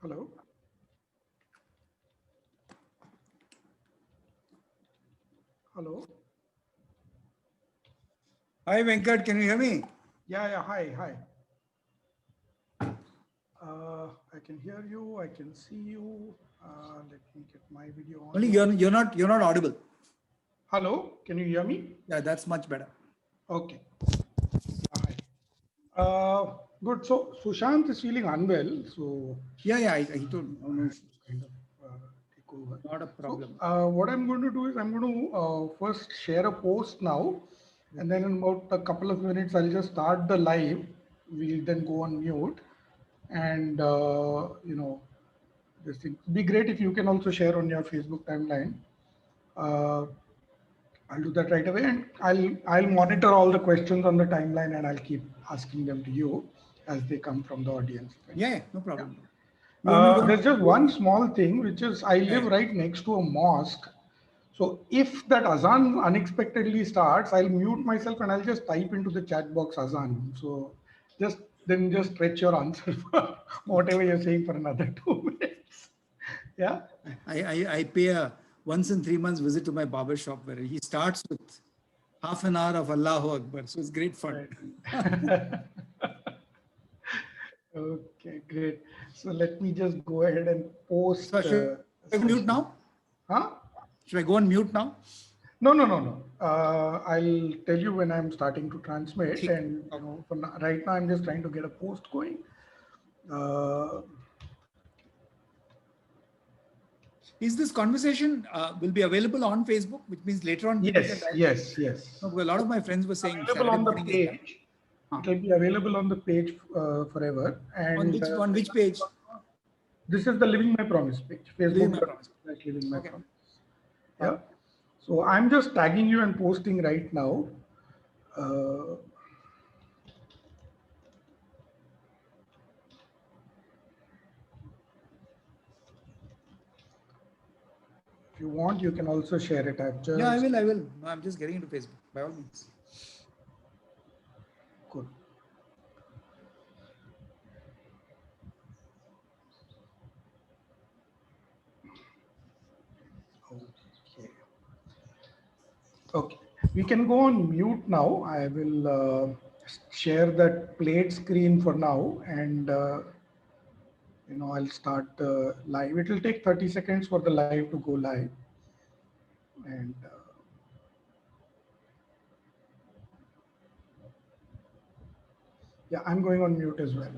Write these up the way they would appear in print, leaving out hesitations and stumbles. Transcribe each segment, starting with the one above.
Hello. Hello. Hi Venkat, can you hear me? Yeah. Hi. Hi. I can hear you. I can see you. Let me get my video on Only here. you're not audible. Hello. Can you hear me? Yeah, that's much better. Okay. Hi. Good. So Sushant is feeling unwell. So He told me. No issues. kind of take over. Not a So problem. what I'm going to do is I'm going to first share a post now, and then in about a couple of minutes I'll just start the live. We'll then go on mute, and this thing. Be great if you can also share on your Facebook timeline. Uh, I'll do that right away, and I'll monitor all the questions on the timeline, and I'll keep asking them to you as they come from the audience. Yeah, no Yeah. problem. You want me to There's just go? one small thing, which is I live Yeah. right next to a mosque. So if that azan unexpectedly starts, I'll mute myself and I'll just type into the chat box azan. So just just stretch your answer for whatever you're saying for another 2 minutes. Yeah. I pay a once in 3 months visit to my barber shop where he starts with half an hour of Allahu Akbar. So it's great fun. Right. Okay, great. So let me just go ahead and post So should a I go on mute session. now? Huh? Should I go on mute now? No. I'll tell you when I'm starting to transmit, Okay. and for now, right now I'm just trying to get a post going. Uh, Is this conversation will be available on Facebook, which means later on people can yes, dial in? yes. No, because a lot of my friends were saying Available Saturday on the morning is better. page. Huh. It will be available on the page forever. And On which page? this is the Living My Promise page, Leave my promise. Facebook.com/slash Living My Okay. Promise. Yeah. So I'm just tagging you and posting right now. Uh, if you want, you can also share it. I've Yeah, I just will. I will. No, I'm just getting into Facebook by all means. cool. Okay. Okay. We can go on mute now. I will share that played screen for now, and I'll start the live. It will take 30 seconds for the live to go live, and yeah, I'm going on mute as well.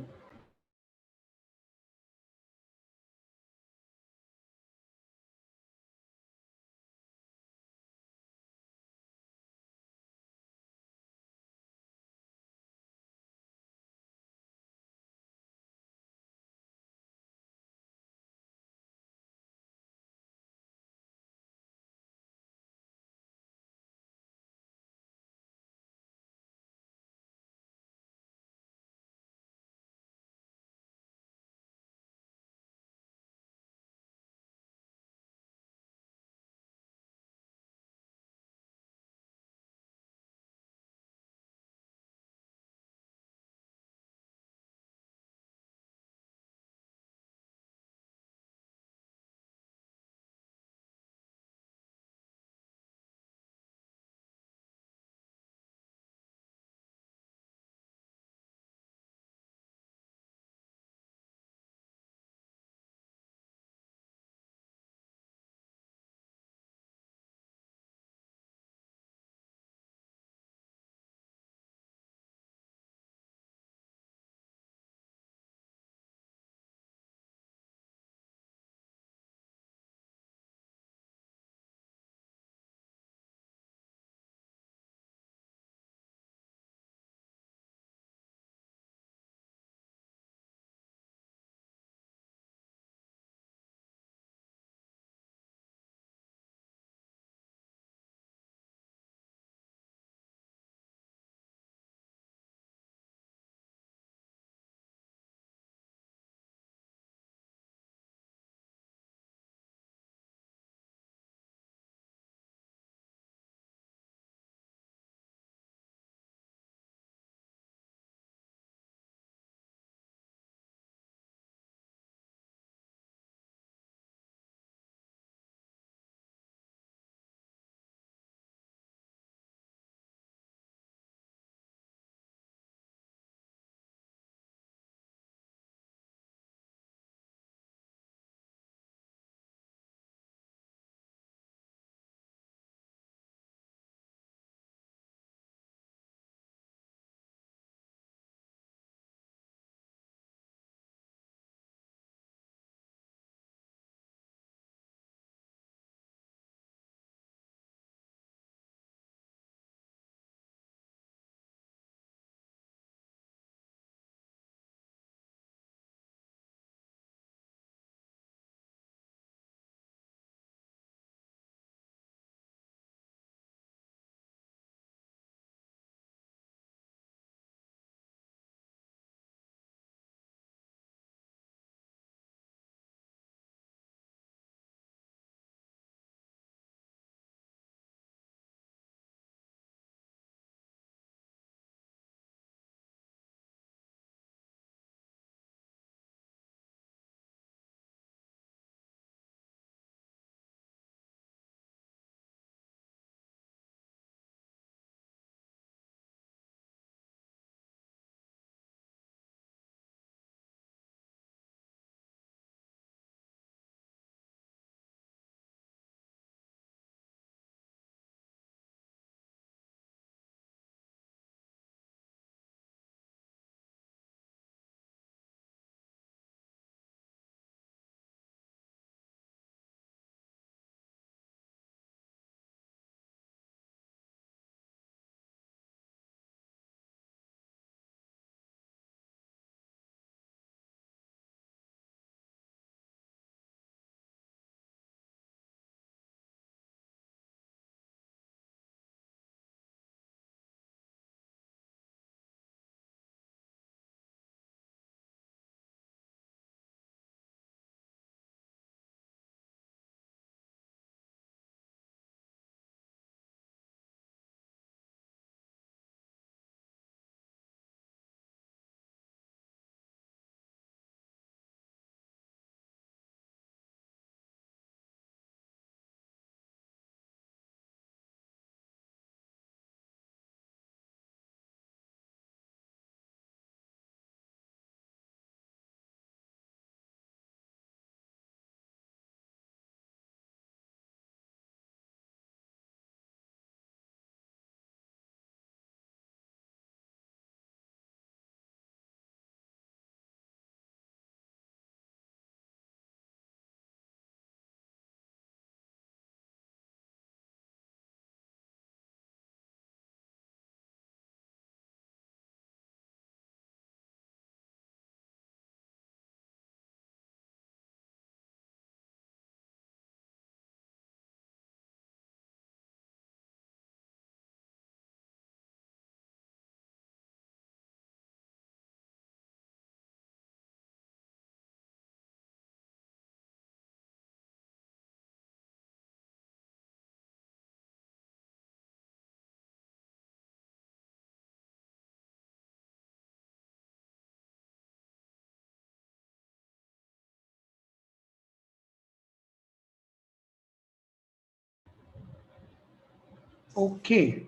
Okay.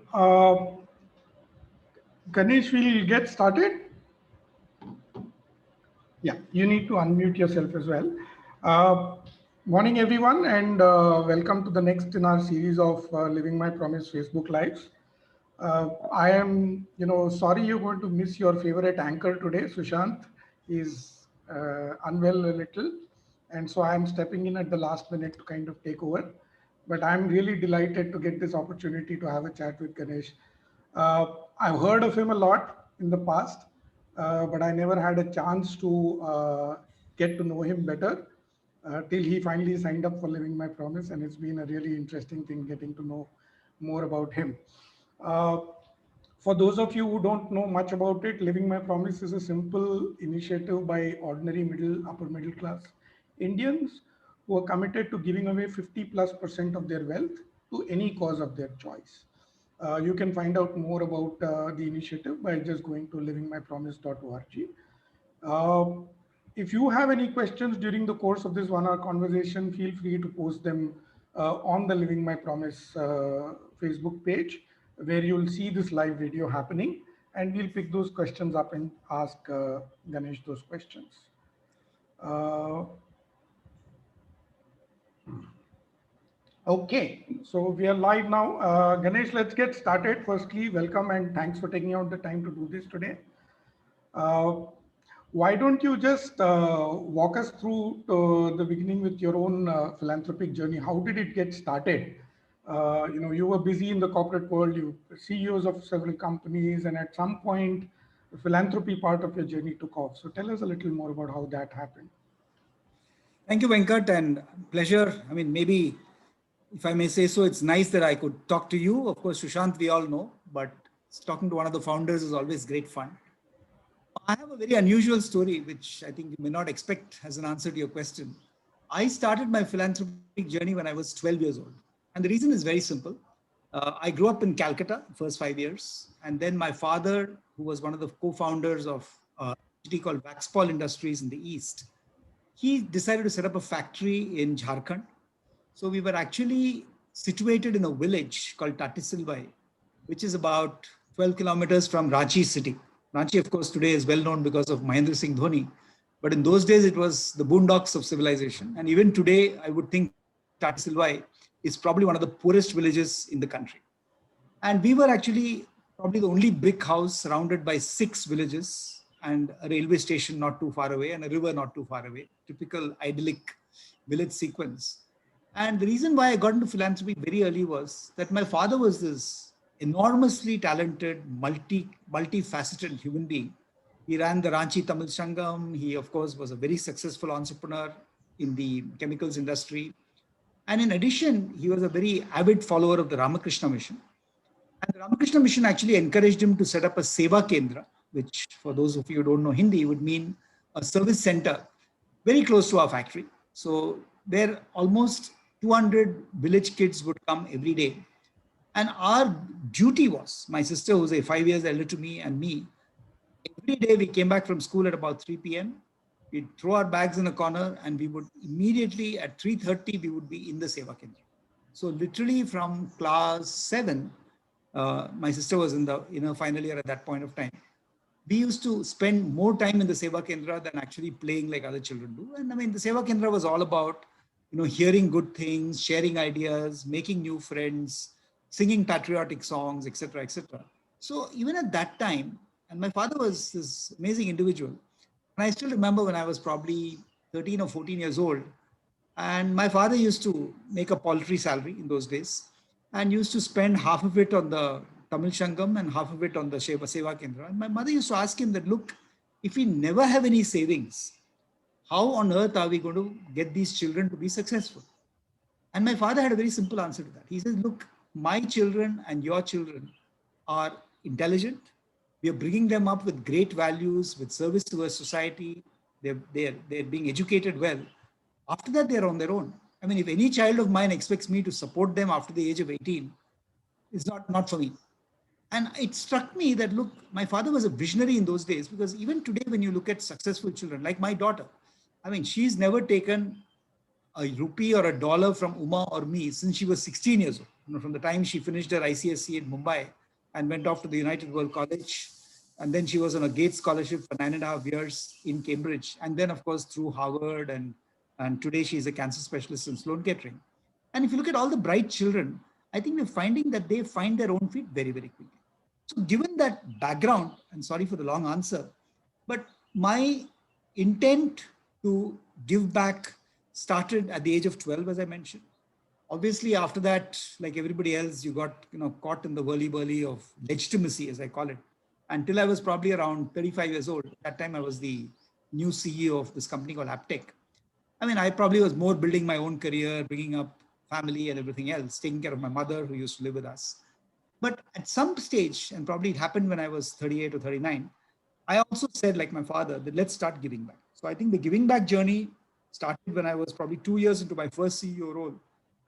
Ganesh, will get started. Yeah, you need to unmute yourself as well. Uh, Morning, everyone, and welcome to the next in our series of Living My Promise Facebook Lives. I am, sorry you're going to miss your favorite anchor today. Sushant is unwell a little, and so I am stepping in at the last minute to kind of take over. But I'm really delighted to get this opportunity to have a chat with Ganesh. I've heard of him a lot in the past, but I never had a chance to get to know him better till he finally signed up for Living My Promise, and it's been a really interesting thing getting to know more about him. Uh, for those of you who don't know much about it, Living My Promise is a simple initiative by ordinary upper middle class Indians who are committed to giving away 50+% of their wealth to any cause of their choice. You can find out more about the initiative by just going to livingmypromise.org. Uh, if you have any questions during the course of this 1 hour conversation, feel free to post them on the Living My Promise Facebook page, where you'll see this live video happening, and we'll pick those questions up and ask Ganesh those questions. Okay, so we are live now. Ganesh, let's get started. Firstly, welcome and thanks for taking out the time to do this today. Uh, why don't you just walk us through the beginning with your own philanthropic journey? How did it get started? You were busy in the corporate world, you were CEOs of several companies, and at some point, the philanthropy part of your journey took off. So tell us a little more about how that happened. Thank you, Venkat, and pleasure. I mean, maybe if I may say so, it's nice that I could talk to you. Of course, Sushant, we all know, but talking to one of the founders is always great fun. I have a very unusual story, which I think you may not expect as an answer to your question. I started my philanthropic journey when I was 12 years old. And the reason is very simple. I grew up in Calcutta, first 5 years. And then my father, who was one of the co-founders of a city called Waxpol Industries in the East, he decided to set up a factory in Jharkhand. So we were actually situated in a village called Tatisilwai, which is about 12 kilometers from Ranchi city. Ranchi, of course, today is well known because of Mahendra Singh Dhoni. But in those days, it was the boondocks of civilization. And even today, I would think Tatisilwai is probably one of the poorest villages in the country. And we were actually probably the only brick house surrounded by 6 villages and a railway station not too far away and a river not too far away. Typical idyllic village sequence. And the reason why I got into philanthropy very early was that my father was this enormously talented, multifaceted human being. He ran the Ranchi Tamil Sangam. He, of course, was a very successful entrepreneur in the chemicals industry. And in addition, he was a very avid follower of the Ramakrishna Mission. And the Ramakrishna Mission actually encouraged him to set up a Seva Kendra, which for those of you who don't know Hindi would mean a service center very close to our factory. So there almost 200 village kids would come every day. And our duty was, my sister who's 5 years elder to me and me, every day we came back from school at about 3 p.m. We'd throw our bags in a corner and we would immediately at 3:30, we would be in the Seva Kendra. So literally from class 7, my sister was in her final year at that point of time. We used to spend more time in the Seva Kendra than actually playing like other children do. And I mean, the Seva Kendra was all about, hearing good things, sharing ideas, making new friends, singing patriotic songs, etc., etc. So even at that time, and my father was this amazing individual. And I still remember when I was probably 13 or 14 years old, and my father used to make a paltry salary in those days and used to spend half of it on the Tamil Sangam and half of it on the Seva Kendra. And my mother used to ask him that, look, if we never have any savings, how on earth are we going to get these children to be successful? And my father had a very simple answer to that. He says, look, my children and your children are intelligent. We are bringing them up with great values, with service to our society. They're being educated well. After that, they're on their own. I mean, if any child of mine expects me to support them after the age of 18, it's not for me. And it struck me that, look, my father was a visionary in those days, because even today, when you look at successful children, like my daughter, I mean, she's never taken a rupee or a dollar from Uma or me since she was 16 years old. from the time she finished her ICSE in Mumbai and went off to the United World College. And then she was on a Gates scholarship for 9.5 years in Cambridge. And then, of course, through Harvard. And today she's a cancer specialist in Sloan Kettering. And if you look at all the bright children, I think we're finding that they find their own feet very, very quickly. So given that background, and sorry for the long answer, but my intent to give back started at the age of 12, as I mentioned. Obviously, after that, like everybody else, you got caught in the whirly-burly of legitimacy, as I call it, until I was probably around 35 years old. At that time, I was the new CEO of this company called Aptech. I mean, I probably was more building my own career, bringing up family and everything else, taking care of my mother who used to live with us. But at some stage, and probably it happened when I was 38 or 39, I also said, like my father, that let's start giving back. So I think the giving back journey started when I was probably 2 years into my first CEO role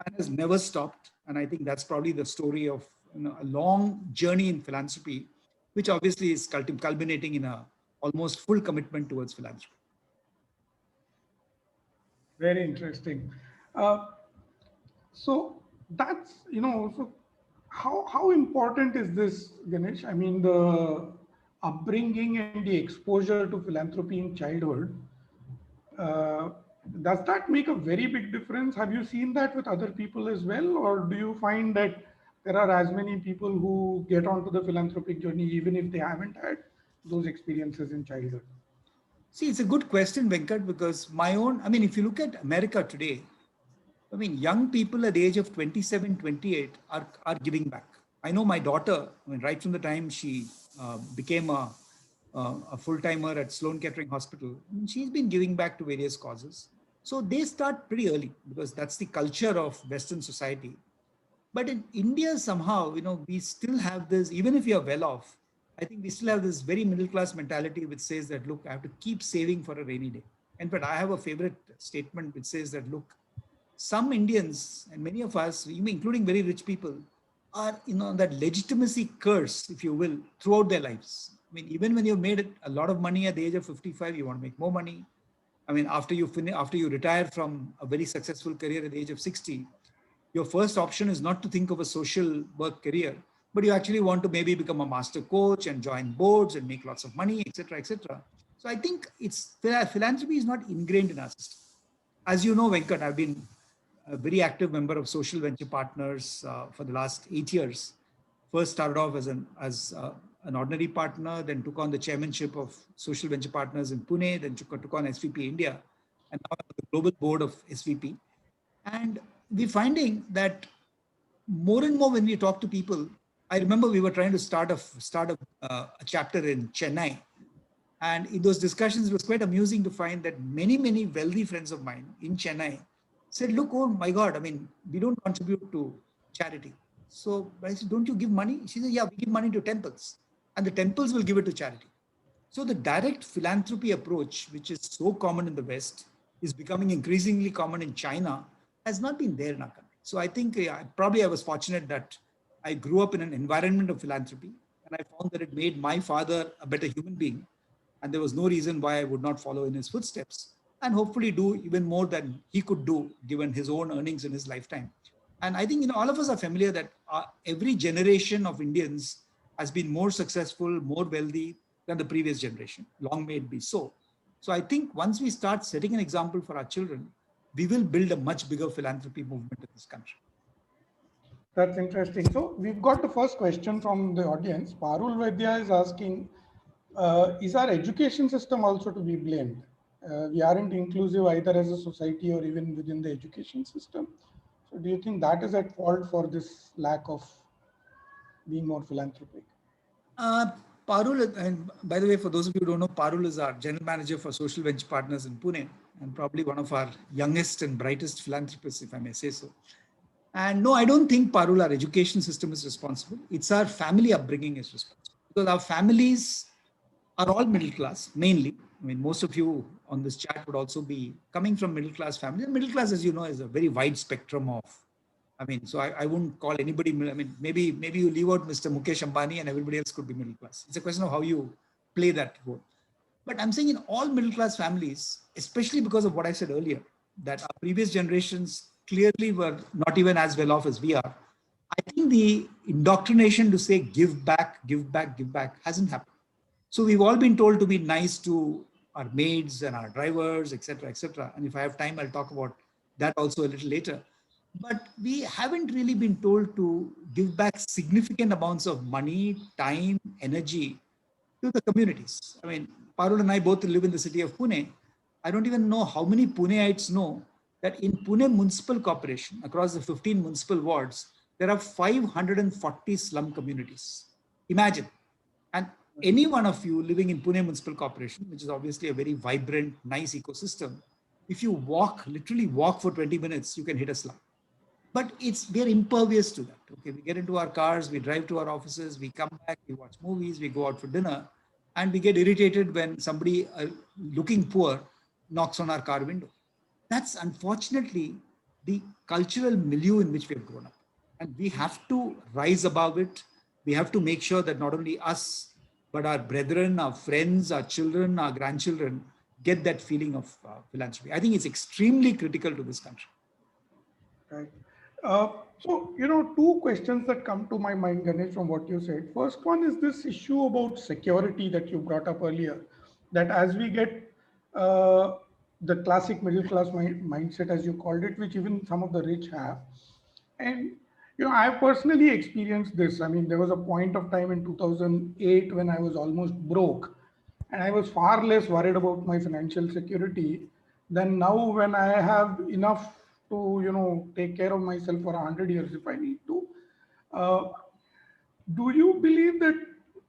and has never stopped. And I think that's probably the story of a long journey in philanthropy, which obviously is culminating in a almost full commitment towards philanthropy. Very interesting. So that's, so how important is this, Ganesh? I mean, the upbringing and the exposure to philanthropy in childhood, does that make a very big difference? Have you seen that with other people as well? Or do you find that there are as many people who get onto the philanthropic journey, even if they haven't had those experiences in childhood? See, it's a good question, Venkat, because if you look at America today, I mean, young people at the age of 27, 28 are giving back. I know my daughter, right from the time she became a full-timer at Sloan Kettering Hospital, she's been giving back to various causes. So they start pretty early because that's the culture of Western society. But in India, somehow, we still have this, even if you're well off, I think we still have this very middle-class mentality which says that, look, I have to keep saving for a rainy day. In fact, I have a favorite statement which says that, look, some Indians and many of us, even including very rich people, are that legitimacy curse, if you will, throughout their lives. I mean, even when you've made a lot of money at the age of 55, you want to make more money. I mean, after you retire from a very successful career at the age of 60, your first option is not to think of a social work career, but you actually want to maybe become a master coach and join boards and make lots of money, etc., etc. So I think philanthropy is not ingrained in our system. As you know, Venkat, I've been a very active member of Social Venture Partners for the last 8 years. First started off as an ordinary partner, then took on the chairmanship of Social Venture Partners in Pune, then took on SVP India, and now the global board of SVP. And we're finding that more and more when we talk to people, I remember we were trying to start a chapter in Chennai. And in those discussions, it was quite amusing to find that many, many wealthy friends of mine in Chennai said, look, oh my God, I mean, we don't contribute to charity. So I said, don't you give money? She said, yeah, we give money to temples and the temples will give it to charity. So the direct philanthropy approach, which is so common in the West, is becoming increasingly common in China, has not been there in our country. So I think probably I was fortunate that I grew up in an environment of philanthropy and I found that it made my father a better human being. And there was no reason why I would not follow in his footsteps and hopefully do even more than he could do given his own earnings in his lifetime. And I think all of us are familiar that every generation of Indians has been more successful, more wealthy than the previous generation. Long may it be so. So I think once we start setting an example for our children, we will build a much bigger philanthropy movement in this country. That's interesting. So we've got the first question from the audience. Parul Vaidya is asking, is our education system also to be blamed? We aren't inclusive either as a society or even within the education system. So do you think that is at fault for this lack of being more philanthropic? Parul, and by the way, for those of you who don't know, Parul is our general manager for Social Venture Partners in Pune and probably one of our youngest and brightest philanthropists, if I may say so. And no, I don't think, Parul, our education system is responsible. It's our family upbringing is responsible. Because our families are all middle class, mainly. I mean, most of you on this chat would also be coming from middle class families. And middle class, as you know, is a very wide spectrum of, so I wouldn't call anybody, maybe you leave out Mr. Mukesh Ambani and everybody else could be middle class. It's a question of how you play that role. But I'm saying in all middle class families, especially because of what I said earlier, that our previous generations clearly were not even as well off as we are. I think the indoctrination to say give back, give back, give back hasn't happened. So we've all been told to be nice to our maids and our drivers, etc., etc. And if I have time, I'll talk about that also a little later. But we haven't really been told to give back significant amounts of money, time, energy to the communities. I mean, Parul and I both live in the city of Pune. I don't even know how many Puneites know that in Pune Municipal Corporation, across the 15 municipal wards, there are 540 slum communities. Imagine. And any one of you living in Pune Municipal Corporation, which is obviously a very vibrant, nice ecosystem, if you walk, literally walk for 20 minutes, you can hit a slum. But we're impervious to that. Okay, we get into our cars, we drive to our offices, we come back, we watch movies, we go out for dinner, and we get irritated when somebody looking poor knocks on our car window. That's unfortunately the cultural milieu in which we have grown up. And we have to rise above it. We have to make sure that not only us, but our brethren, our friends, our children, our grandchildren get that feeling of philanthropy. I think it's extremely critical to this country. Right. So, two questions that come to my mind, Ganesh, from what you said. First one is this issue about security that you brought up earlier, that as we get the classic middle class mindset, as you called it, which even some of the rich have. And, I personally experienced this. I mean, there was a point of time in 2008 when I was almost broke, and I was far less worried about my financial security than now when I have enough to, take care of myself for 100 years if I need to. Uh, do you believe that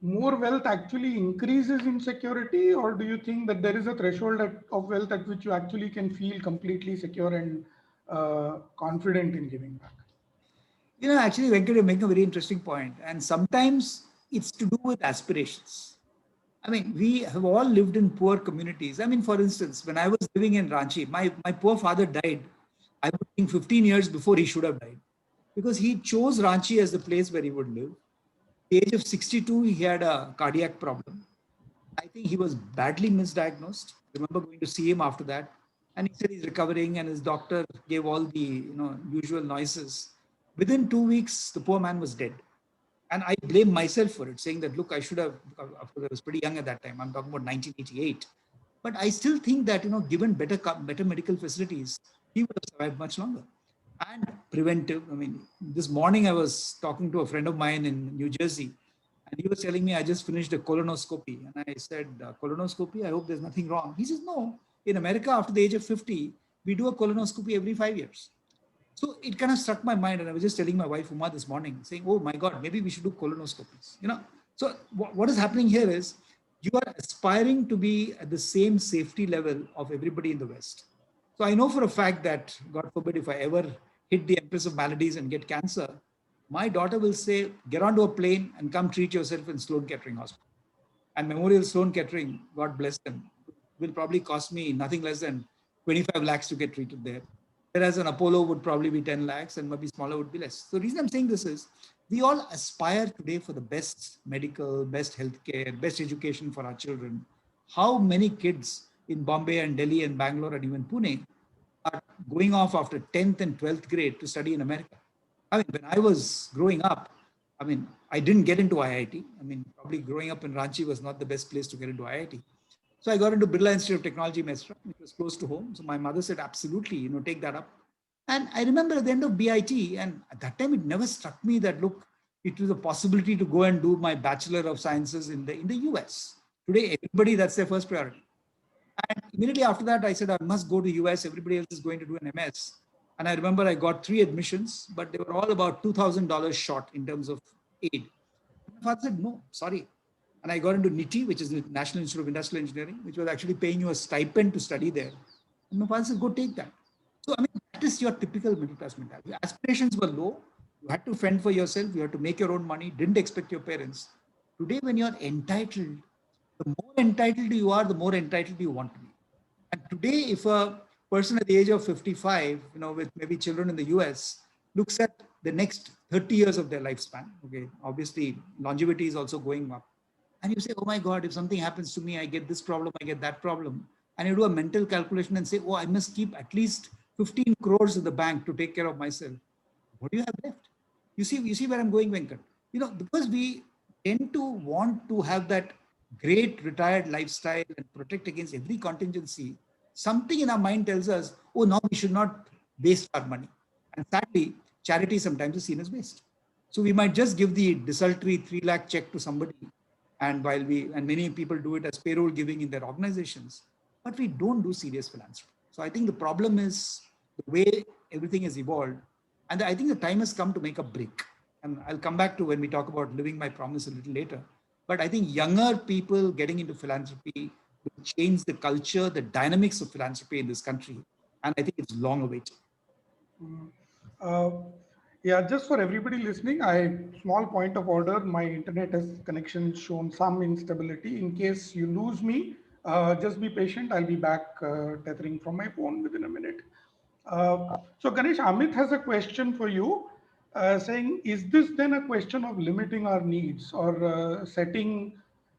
more wealth actually increases insecurity, or do you think that there is a threshold of wealth at which you actually can feel completely secure and confident in giving back? Actually, Venkat, you're making a very interesting point. And sometimes it's to do with aspirations. I mean, we have all lived in poor communities. I mean, for instance, when I was living in Ranchi, my poor father died, I would think 15 years before he should have died, because he chose Ranchi as the place where he would live. At the age of 62, he had a cardiac problem. I think he was badly misdiagnosed. I remember going to see him after that, and he said he's recovering, and his doctor gave all the usual noises. Within 2 weeks, the poor man was dead. And I blame myself for it, saying that, look, I should have, of course, I was pretty young at that time. I'm talking about 1988. But I still think that, given better medical facilities, he would have survived much longer. And preventive. I mean, this morning I was talking to a friend of mine in New Jersey, and he was telling me, I just finished a colonoscopy. And I said, colonoscopy, I hope there's nothing wrong. He says, no, in America, after the age of 50, we do a colonoscopy every 5 years. So it kind of struck my mind, and I was just telling my wife Uma this morning, saying, "Oh my God, maybe we should do colonoscopies." So what is happening here is you are aspiring to be at the same safety level of everybody in the West. So I know for a fact that, God forbid, if I ever hit the Empress of Maladies and get cancer, my daughter will say, "Get onto a plane and come treat yourself in Sloan Kettering Hospital." And Memorial Sloan Kettering, God bless them, will probably cost me nothing less than 25 lakhs to get treated there. Whereas an Apollo would probably be 10 lakhs and maybe smaller would be less. So the reason I'm saying this is we all aspire today for the best medical, best healthcare, best education for our children. How many kids in Bombay and Delhi and Bangalore and even Pune are going off after 10th and 12th grade to study in America? I mean, when I was growing up, I mean, I didn't get into IIT. I mean, probably growing up in Ranchi was not the best place to get into IIT. So I got into Birla Institute of Technology, Mesra, which was close to home. So my mother said, absolutely, take that up. And I remember at the end of BIT, and at that time, it never struck me that, look, it was a possibility to go and do my Bachelor of Sciences in the US. Today, everybody, that's their first priority. And immediately after that, I said, I must go to US. Everybody else is going to do an MS. And I remember I got 3 admissions, but they were all about $2,000 short in terms of aid. My father said, no, sorry. And I got into NITI, which is the National Institute of Industrial Engineering, which was actually paying you a stipend to study there. And my father said, go take that. So, I mean, that is your typical middle class mentality. Aspirations were low. You had to fend for yourself. You had to make your own money. Didn't expect your parents. Today, when you're entitled, the more entitled you are, the more entitled you want to be. And today, if a person at the age of 55, with maybe children in the US, looks at the next 30 years of their lifespan, okay, obviously longevity is also going up. And you say, oh my God, if something happens to me, I get this problem, I get that problem. And you do a mental calculation and say, oh, I must keep at least 15 crores in the bank to take care of myself. What do you have left? You see where I'm going, Venkat? Because we tend to want to have that great retired lifestyle and protect against every contingency. Something in our mind tells us, oh, now we should not waste our money. And sadly, charity sometimes is seen as waste. So we might just give the desultory 3 lakh check to somebody. And many people do it as payroll giving in their organizations, but we don't do serious philanthropy. So I think the problem is the way everything has evolved. And I think the time has come to make a break. And I'll come back to when we talk about living my promise a little later. But I think younger people getting into philanthropy will change the culture, the dynamics of philanthropy in this country. And I think it's long awaited. Uh, yeah, just for everybody listening, small point of order, my internet has connection shown some instability. In case you lose me, just be patient. I'll be back tethering from my phone within a minute. So Ganesh, Amit has a question for you, saying, is this then a question of limiting our needs or setting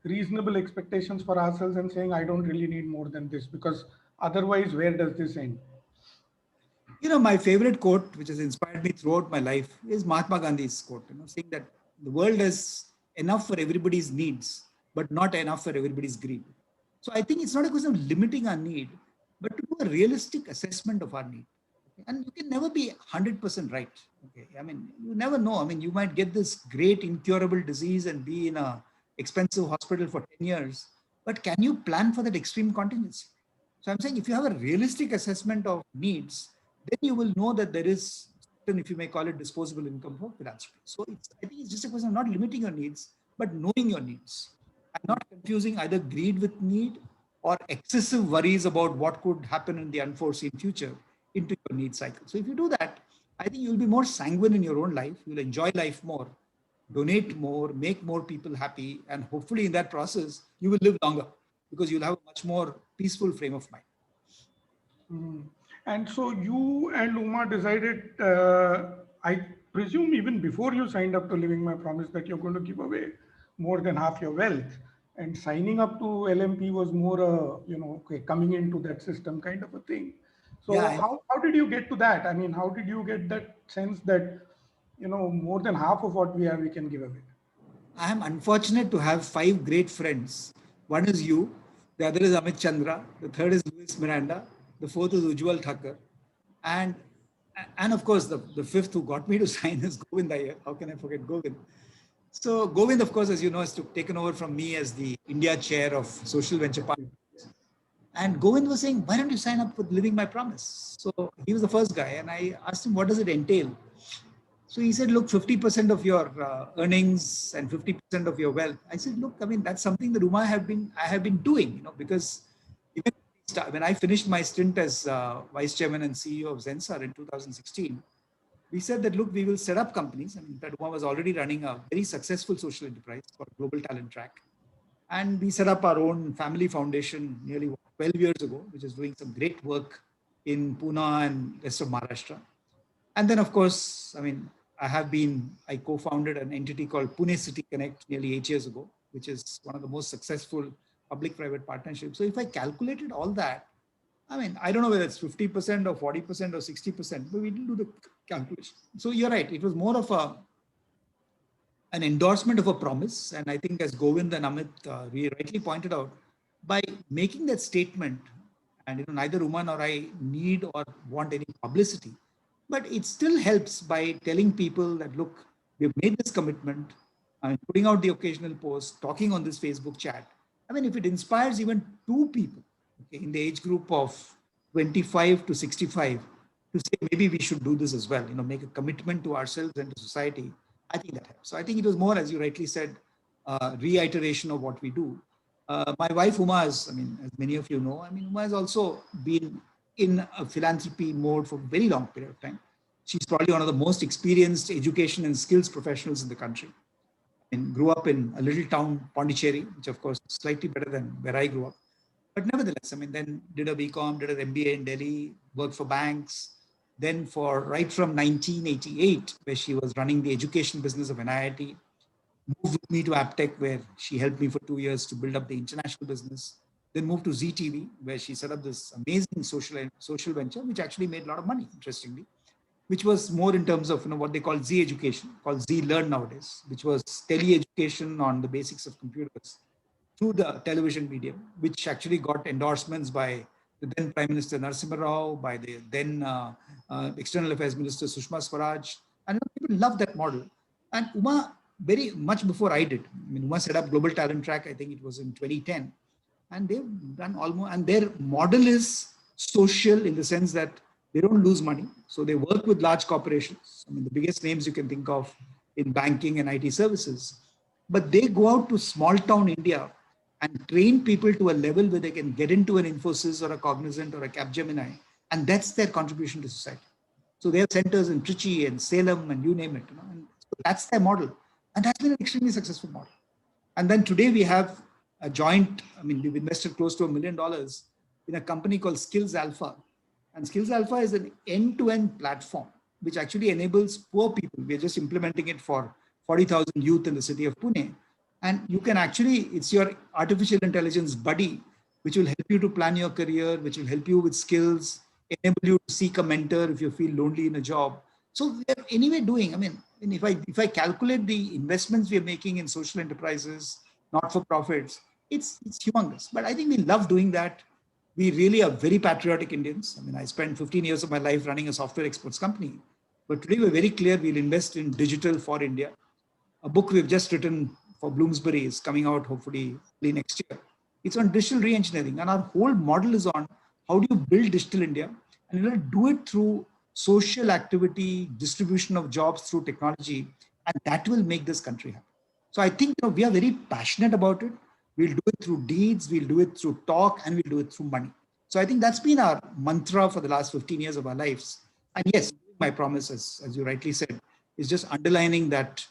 reasonable expectations for ourselves and saying, I don't really need more than this, because otherwise, where does this end? My favorite quote, which has inspired me throughout my life, is Mahatma Gandhi's quote, saying that the world has enough for everybody's needs, but not enough for everybody's greed. So I think it's not a question of limiting our need, but to do a realistic assessment of our need. Okay? And you can never be 100% right. Okay, I mean, you never know. I mean, you might get this great incurable disease and be in a expensive hospital for 10 years, but can you plan for that extreme contingency? So I'm saying if you have a realistic assessment of needs, then you will know that there is, if you may call it, disposable income for philanthropy. So I think it's just a question of not limiting your needs, but knowing your needs and not confusing either greed with need or excessive worries about what could happen in the unforeseen future into your need cycle. So if you do that, I think you'll be more sanguine in your own life. You'll enjoy life more, donate more, make more people happy, and hopefully in that process, you will live longer because you'll have a much more peaceful frame of mind. And so you and Uma decided, I presume even before you signed up to Living My Promise, that you're going to give away more than half your wealth. And signing up to LMP was more, okay, coming into that system kind of a thing. So Yeah, how did you get to that? I mean, how did you get that sense that, more than half of what we have, we can give away? I am unfortunate to have 5 great friends. One is you, the other is Amit Chandra, the third is Luis Miranda, the fourth is Ujjwal Thakur, and of course the fifth who got me to sign is Govind Iyer. How can I forget Govind? So Govind, of course, as you know, has taken over from me as the India chair of Social Venture Partners. And Govind was saying, why don't you sign up with Living My Promise? So he was the first guy, and I asked him, what does it entail? So he said, look, 50% of your earnings and 50% of your wealth. I said, look, I mean, that's something that I have been doing, because even when I finished my stint as vice chairman and CEO of Zensar in 2016, we said that, look, we will set up companies. I mean, that Uma was already running a very successful social enterprise called Global Talent Track. And we set up our own family foundation nearly 12 years ago, which is doing some great work in Pune and rest of Maharashtra. And then, of course, I mean, I co-founded an entity called Pune City Connect nearly 8 years ago, which is one of the most successful public-private partnerships. So if I calculated all that, I mean, I don't know whether it's 50% or 40% or 60%, but we didn't do the calculation. So you're right. It was more of an endorsement of a promise. And I think as Govind and Amit rightly pointed out, by making that statement, and neither Uma nor I need or want any publicity, but it still helps by telling people that, look, we've made this commitment, putting out the occasional post, talking on this Facebook chat. I mean, if it inspires even 2 people, okay, in the age group of 25 to 65 to say, maybe we should do this as well, make a commitment to ourselves and to society, I think that helps. So I think it was more, as you rightly said, reiteration of what we do. My wife, Uma, as many of you know, Uma has also been in a philanthropy mode for a very long period of time. She's probably one of the most experienced education and skills professionals in the country. And grew up in a little town, Pondicherry, which of course is slightly better than where I grew up. But nevertheless, then did a BCom, did an MBA in Delhi, worked for banks. Then right from 1988, where she was running the education business of NIIT, moved with me to Aptech, where she helped me for 2 years to build up the international business. Then moved to ZTV, where she set up this amazing social venture, which actually made a lot of money, interestingly. which was more in terms of what they call Z education, called Z Learn nowadays, which was tele-education on the basics of computers through the television medium, which actually got endorsements by the then Prime Minister Narasimha Rao, by the then External Affairs Minister Sushma Swaraj, and people loved that model. And Uma, very much before I did, I mean, Uma set up Global Talent Track, I think it was in 2010, and they've done almost, and their model is social in the sense that they don't lose money. So they work with large corporations. I mean, the biggest names you can think of in banking and IT services, but they go out to small town India and train people to a level where they can get into an Infosys or a Cognizant or a Capgemini, and that's their contribution to society. So they have centers in Trichy and Salem and you name it. And so that's their model, and that's been an extremely successful model. And then today we have a joint, I mean, we've invested close to $1 million in a company called Skills Alpha. And Skills Alpha is an end-to-end platform which actually enables poor people. We're just implementing it for 40,000 youth in the city of Pune. And you can actually, it's your artificial intelligence buddy, which will help you to plan your career, which will help you with skills, enable you to seek a mentor if you feel lonely in a job. So we're anyway doing, I mean, if I calculate the investments we're making in social enterprises, not for profits, it's humongous. But I think we love doing that. We really are very patriotic Indians. I mean, I spent 15 years of my life running a software exports company. But today we're very clear we'll invest in digital for India. A book we've just written for Bloomsbury is coming out hopefully early next year. It's on digital re-engineering, and our whole model is on how do you build digital India, and you're going to do it through social activity, distribution of jobs through technology, and that will make this country happen. So I think we are very passionate about it. We'll do it through deeds, we'll do it through talk, and we'll do it through money. So I think that's been our mantra for the last 15 years of our lives. And yes, my promise, as you rightly said, is just underlining that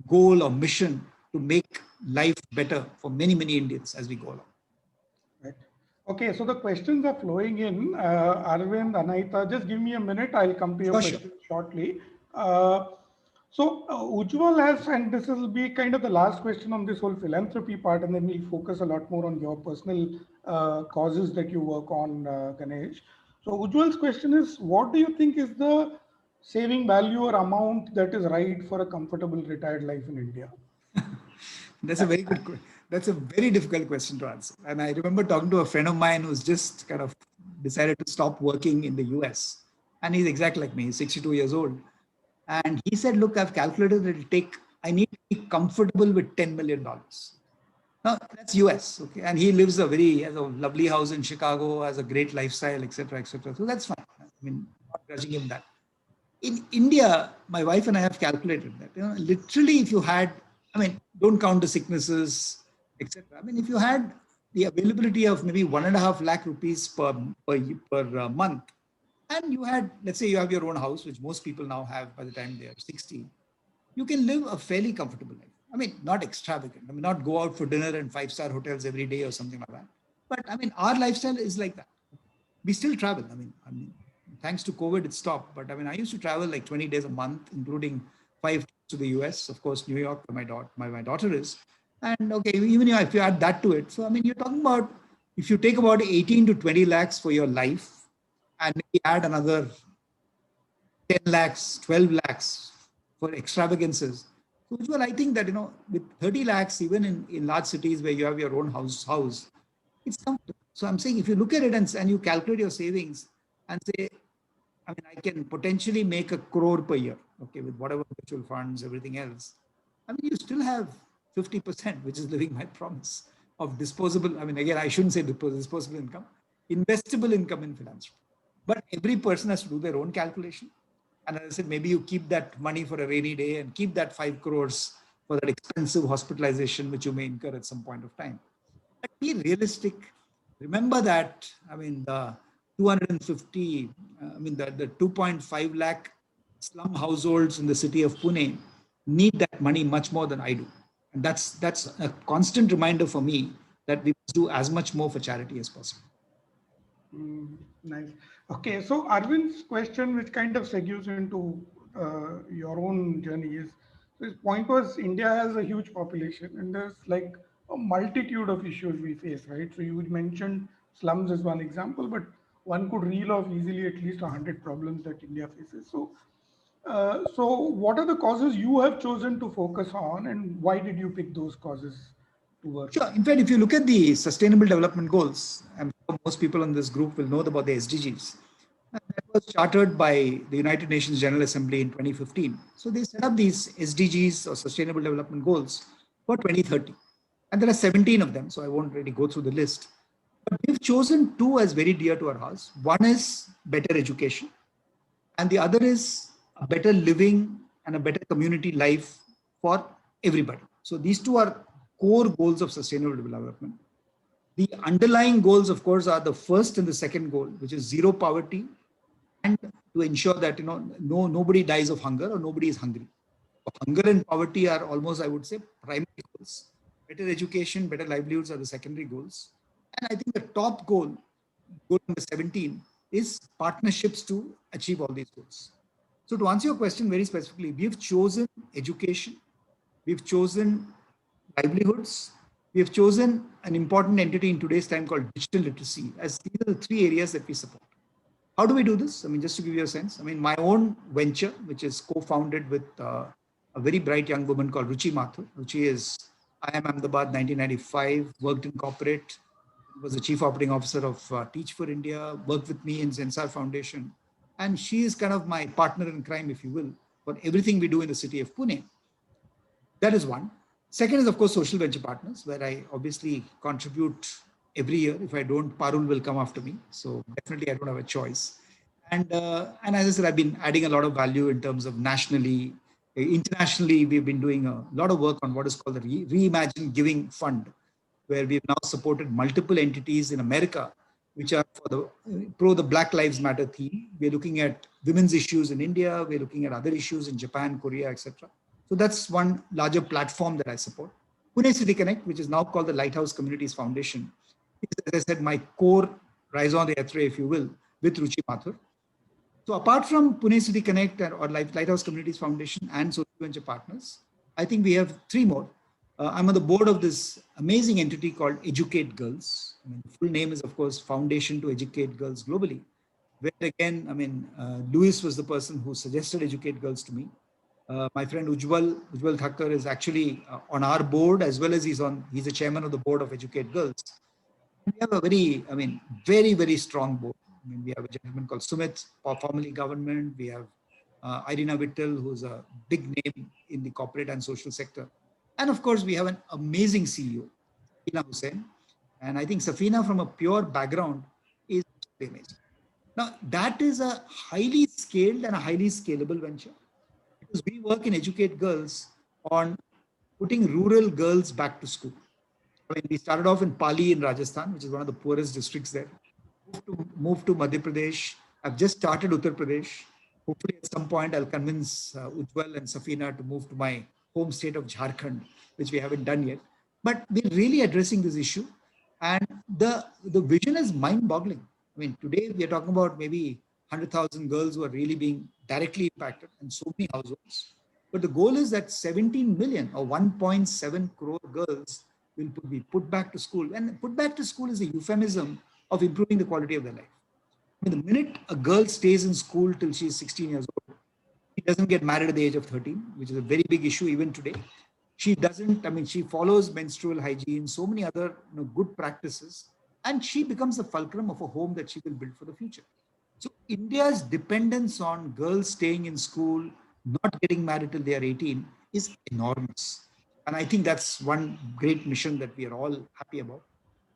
goal or mission to make life better for many, many Indians as we go along. Right. Okay, so the questions are flowing in. Arvind, Anaita, just give me a minute. I'll come to your question shortly. Ujjwal has, and this will be kind of the last question on this whole philanthropy part, and then we'll focus a lot more on your personal causes that you work on, Ganesh. So Ujjwal's question is, what do you think is the saving value or amount that is right for a comfortable retired life in India? That's a very good question. That's a very difficult question to answer. And I remember talking to a friend of mine who's just kind of decided to stop working in the US. And he's exactly like me, he's 62 years old. And he said, look, I've calculated I need to be comfortable with $10 million. Now that's US, okay. And he has a lovely house in Chicago, has a great lifestyle, etc., etc. So that's fine. I mean, not grudging him that. In India, my wife and I have calculated that, literally if you had, I mean, don't count the sicknesses, etc. I mean, if you had the availability of maybe 1.5 lakh rupees per month, and you had, let's say you have your own house, which most people now have by the time they are 60, you can live a fairly comfortable life. I mean, not extravagant. I mean, not go out for dinner in 5-star hotels every day or something like that. But I mean, our lifestyle is like that. We still travel. I mean, thanks to COVID, it stopped. But I mean, I used to travel like 20 days a month, including 5 to the US, of course, New York, where my daughter is. And okay, even if you add that to it. So, I mean, you're talking about, if you take about 18 to 20 lakhs for your life, and maybe add another 10 lakhs, 12 lakhs for extravagances. So, Ujjwal, I think that, with 30 lakhs, even in large cities where you have your own house, it's comfortable. So I'm saying if you look at it and you calculate your savings and say, I mean, I can potentially make 1 crore per year, okay, with whatever mutual funds, everything else. I mean, you still have 50%, which is living my promise of disposable. I mean, again, I shouldn't say disposable income, investable income in philanthropy. But every person has to do their own calculation. And as I said, maybe you keep that money for a rainy day and keep that 5 crores for that expensive hospitalization, which you may incur at some point of time. But be realistic. Remember that, I mean, the 250, the 2.5 lakh slum households in the city of Pune need that money much more than I do. And that's a constant reminder for me that we must do as much more for charity as possible. Nice. Okay, so Arvind's question, which kind of segues into your own journey, is his point was India has a huge population and there's like a multitude of issues we face, right? So you mentioned slums as one example, but one could reel off easily at least 100 problems that India faces. So what are the causes you have chosen to focus on, and why did you pick those causes to work Sure. on? In fact, if you look at the Sustainable Development Goals, I'm sure most people in this group will know about the SDGs. And that was chartered by the United Nations General Assembly in 2015. So they set up these SDGs or Sustainable Development Goals for 2030. And there are 17 of them, so I won't really go through the list. But we've chosen two as very dear to our hearts. One is better education, and the other is a better living and a better community life for everybody. So these two are core goals of sustainable development. The underlying goals, of course, are the first and the second goal, which is zero poverty, and to ensure that nobody dies of hunger or nobody is hungry. Hunger and poverty are almost, I would say, primary goals. Better education, better livelihoods are the secondary goals. And I think the top goal, goal number 17, is partnerships to achieve all these goals. So to answer your question very specifically, we've chosen education, we've chosen livelihoods, we've chosen an important entity in today's time called digital literacy, as these are the three areas that we support. How do we do this? I mean, just to give you a sense, I mean, my own venture, which is co-founded with a very bright young woman called Ruchi Mathur. Ruchi is IIM Ahmedabad 1995, worked in corporate, was the chief operating officer of Teach for India, worked with me in Zensar Foundation. And she is kind of my partner in crime, if you will, for everything we do in the city of Pune. That is one. Second is, of course, social venture partners, where I obviously contribute every year. If I don't, Parul will come after me. So definitely I don't have a choice. And as I said, I've been adding a lot of value in terms of nationally, internationally, we've been doing a lot of work on what is called the Reimagine Giving Fund, where we've now supported multiple entities in America, which are for the Black Lives Matter theme. We're looking at women's issues in India. We're looking at other issues in Japan, Korea, etc. So that's one larger platform that I support. Pune City Connect, which is now called the Lighthouse Communities Foundation, is, as I said, my core raison d'etre, if you will, with Ruchi Mathur. So apart from Pune City Connect or Lighthouse Communities Foundation and social venture partners, I think we have three more. I'm on the board of this amazing entity called Educate Girls. I mean, the full name is, of course, Foundation to Educate Girls Globally. Where again, I mean, Louis was the person who suggested Educate Girls to me. My friend Ujwal Thakkar is actually on our board, as well as he's the chairman of the board of Educate Girls. We have a very, very strong board. I mean, we have a gentleman called Sumit, formerly government. We have Irina Vittal, who's a big name in the corporate and social sector. And of course, we have an amazing CEO, Safina Hussain. And I think Safina, from a pure background, is amazing. Now, that is a highly scaled and a highly scalable venture, because we work in Educate Girls on putting rural girls back to school. I mean, we started off in Pali in Rajasthan, which is one of the poorest districts there. Moved to Madhya Pradesh. I've just started Uttar Pradesh. Hopefully, at some point, I'll convince Ujwal and Safina to move to my home state of Jharkhand, which we haven't done yet. But we're really addressing this issue, and the vision is mind-boggling. I mean, today we are talking about maybe 100,000 girls who are really being directly impacted, and so many households. But the goal is that 17 million or 1.7 crore girls will be put back to school. And put back to school is a euphemism of improving the quality of their life. I mean, the minute a girl stays in school till she's 16 years old, she doesn't get married at the age of 13, which is a very big issue even today. She doesn't, I mean, she follows menstrual hygiene, so many other good practices, and she becomes the fulcrum of a home that she will build for the future. So India's dependence on girls staying in school, not getting married till they are 18, is enormous. And I think that's one great mission that we are all happy about.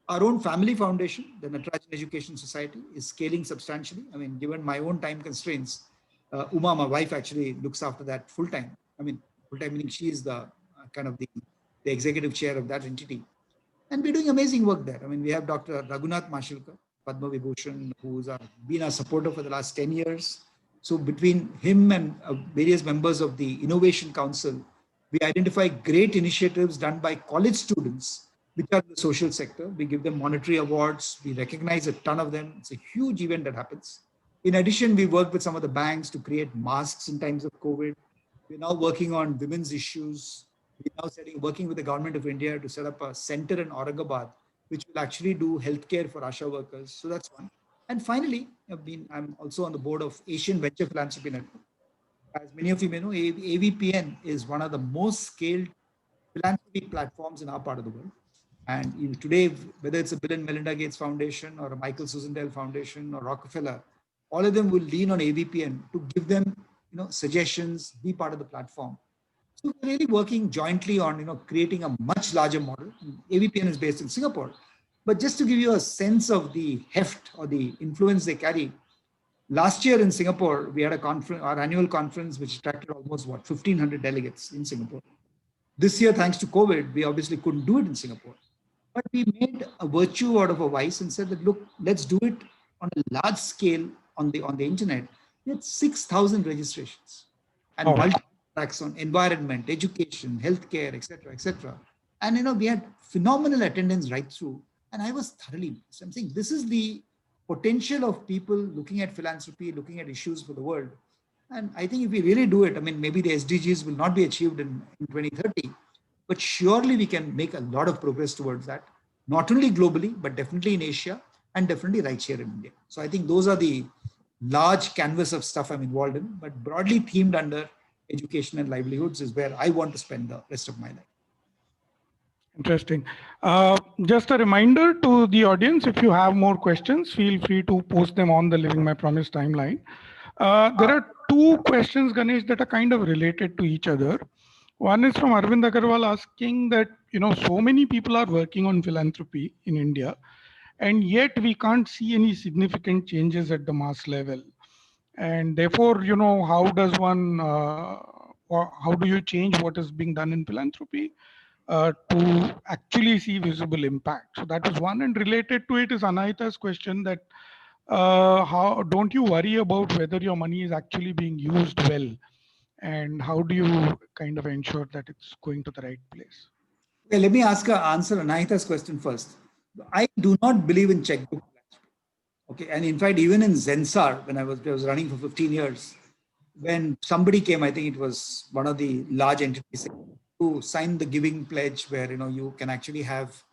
Our own family foundation, the Natarajan Education Society, is scaling substantially. I mean, given my own time constraints, Uma, my wife, actually looks after that full time. I mean, full time meaning she is the kind of the executive chair of that entity. And we're doing amazing work there. I mean, we have Dr. Raghunath Mashilkar, Padma Vibhushan, who's been our supporter for the last 10 years. So between him and various members of the Innovation Council, we identify great initiatives done by college students, which are the social sector. We give them monetary awards. We recognize a ton of them. It's a huge event that happens. In addition, we work with some of the banks to create masks in times of COVID. We're now working on women's issues. We're now working with the government of India to set up a center in Aurangabad, which will actually do healthcare for ASHA workers. So that's one. And finally, I'm also on the board of Asian Venture Philanthropy Network. As many of you may know, AVPN is one of the most scaled philanthropy platforms in our part of the world. And today, whether it's a Bill and Melinda Gates Foundation or a Michael Susandale Foundation or Rockefeller, all of them will lean on AVPN to give them, suggestions, be part of the platform. So we're really working jointly on, creating a much larger model. AVPN is based in Singapore, but just to give you a sense of the heft or the influence they carry, last year in Singapore, we had a conference, our annual conference, which attracted almost 1,500 delegates in Singapore. This year, thanks to COVID, we obviously couldn't do it in Singapore. But we made a virtue out of a vice and said that, look, let's do it on a large scale on the internet. We had 6,000 registrations and multiple tracks on environment, education, healthcare, etc., etc. And we had phenomenal attendance right through. And I was thoroughly impressed. I'm saying this is the potential of people looking at philanthropy, looking at issues for the world. And I think if we really do it, maybe the SDGs will not be achieved in 2030, but surely we can make a lot of progress towards that, not only globally, but definitely in Asia and definitely right here in India. So I think those are the large canvas of stuff I'm involved in, but broadly themed under education and livelihoods is where I want to spend the rest of my life. Interesting. Just a reminder to the audience, if you have more questions, feel free to post them on the Living My Promise timeline. There are two questions, Ganesh, that are kind of related to each other. One is from Arvind Agarwal asking that, so many people are working on philanthropy in India, and yet we can't see any significant changes at the mass level. And therefore, how does one, or how do you change what is being done in philanthropy to actually see visible impact? So that was one. And related to it is Anahita's question that how don't you worry about whether your money is actually being used well, and how do you kind of ensure that it's going to the right place? Okay, let me answer Anahita's question first. I do not believe in checkbook. Okay, and in fact, even in Zensar, when I was running for 15 years, when somebody came, I think it was one of the large entities who signed the giving pledge, where you can actually have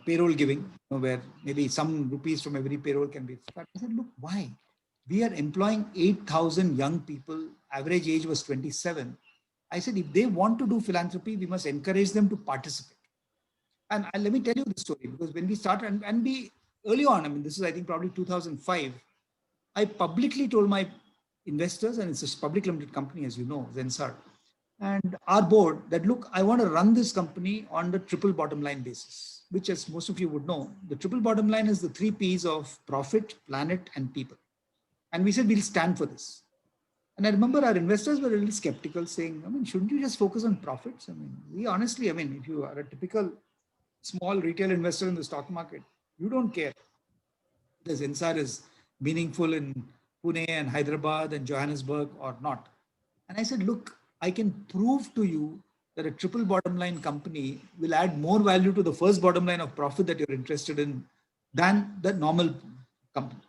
payroll giving, where maybe some rupees from every payroll can be. I said, look, why? We are employing 8,000 young people. Average age was 27. I said, if they want to do philanthropy, we must encourage them to participate. And let me tell you the story, because when we started, and we early on, this is I think probably 2005, I publicly told my investors, and it's a public limited company, as you know, Zensar, and our board that, look, I want to run this company on the triple bottom line basis, which, as most of you would know, the triple bottom line is the 3 P's of profit, planet, and people. And we said, we'll stand for this. And I remember our investors were a little skeptical, saying, shouldn't you just focus on profits? We honestly, if you are a typical small retail investor in the stock market, you don't care. The Zensar is meaningful in Pune and Hyderabad and Johannesburg or not. And I said, look, I can prove to you that a triple bottom line company will add more value to the first bottom line of profit that you're interested in than the normal company.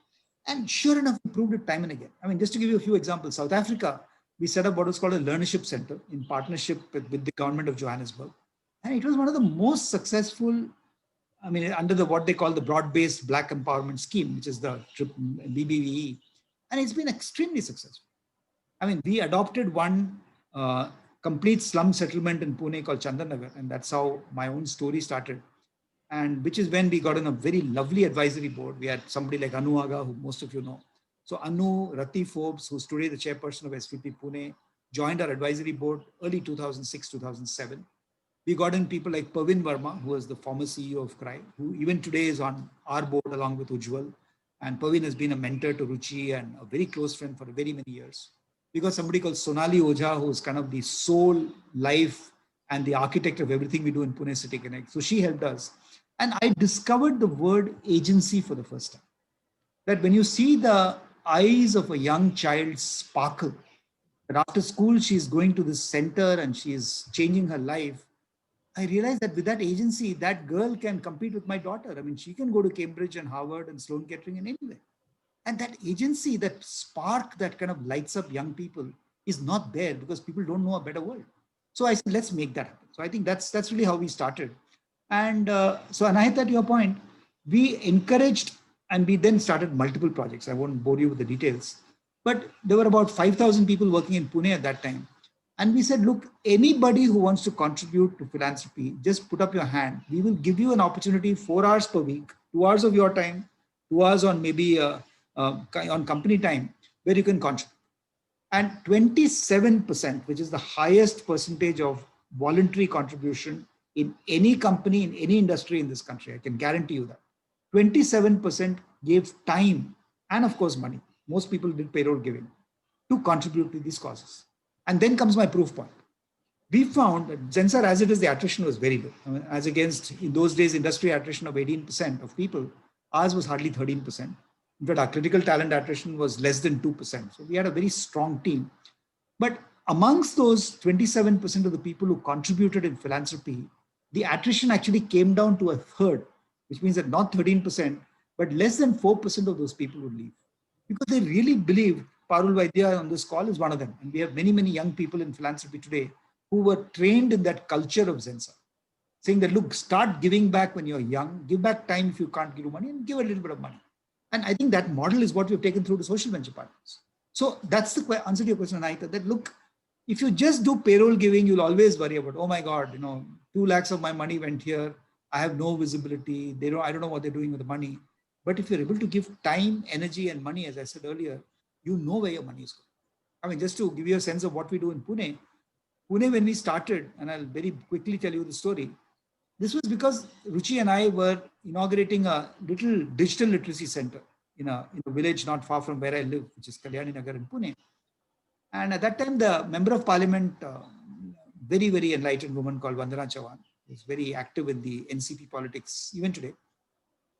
And sure enough, we proved it time and again. just to give you a few examples, South Africa, we set up what was called a learnership center in partnership with the government of Johannesburg. And it was one of the most successful, under what they call the broad-based Black Empowerment Scheme, which is the BBVE. And it's been extremely successful. We adopted one complete slum settlement in Pune called Chandanagar, and that's how my own story started. And which is when we got on a very lovely advisory board. We had somebody like Anu Aga, who most of you know. So Anu, Rati Forbes, who's today the chairperson of SVP Pune, joined our advisory board early 2006, 2007. We got in people like Pavin Verma, who was the former CEO of CRY, who even today is on our board along with Ujjwal. And Pavin has been a mentor to Ruchi and a very close friend for very many years. We got somebody called Sonali Ojha, who's kind of the soul, life, and the architect of everything we do in Pune City Connect. So she helped us. And I discovered the word agency for the first time. That when you see the eyes of a young child sparkle, that after school she's going to this center and she's changing her life, I realized that with that agency, that girl can compete with my daughter. She can go to Cambridge and Harvard and Sloan Kettering and anywhere. And that agency, that spark that kind of lights up young people is not there because people don't know a better world. So I said, let's make that happen. So I think that's really how we started. And so Anahita, to your point, we encouraged And we then started multiple projects. I won't bore you with the details, but there were about 5,000 people working in Pune at that time. And we said, look, anybody who wants to contribute to philanthropy, just put up your hand. We will give you an opportunity 4 hours per week, 2 hours of your time, 2 hours on maybe on company time, where you can contribute. And 27%, which is the highest percentage of voluntary contribution in any company, in any industry in this country, I can guarantee you that. 27% gave time and of course money. Most people did payroll giving to contribute to these causes. And then comes my proof point. We found that Zensar, as it is, the attrition was very low. I mean, as against in those days, industry attrition of 18% of people, ours was hardly 13%. In fact, our critical talent attrition was less than 2%. So we had a very strong team. But amongst those 27% of the people who contributed in philanthropy, the attrition actually came down to a third, which means that not 13%, but less than 4% of those people would leave. Because they really believe Parul Vaidya on this call is one of them. And we have many, many young people in philanthropy today who were trained in that culture of Zensar, saying that, look, start giving back when you're young, give back time if you can't give money, and give a little bit of money. And I think that model is what we've taken through to social venture partners. So that's the answer to your question, Anahita, that look, if you just do payroll giving, you'll always worry about, oh my God, 2 lakhs of my money went here. I have no visibility. I don't know what they're doing with the money. But if you're able to give time, energy, and money, as I said earlier, you know where your money is going. I mean, just to give you a sense of what we do in Pune, when we started, and I'll very quickly tell you the story, this was because Ruchi and I were inaugurating a little digital literacy center in a village not far from where I live, which is Kalyani Nagar in Pune. And at that time, the member of parliament, very, very enlightened woman called Vandana Chavan, was very active in the NCP politics even today.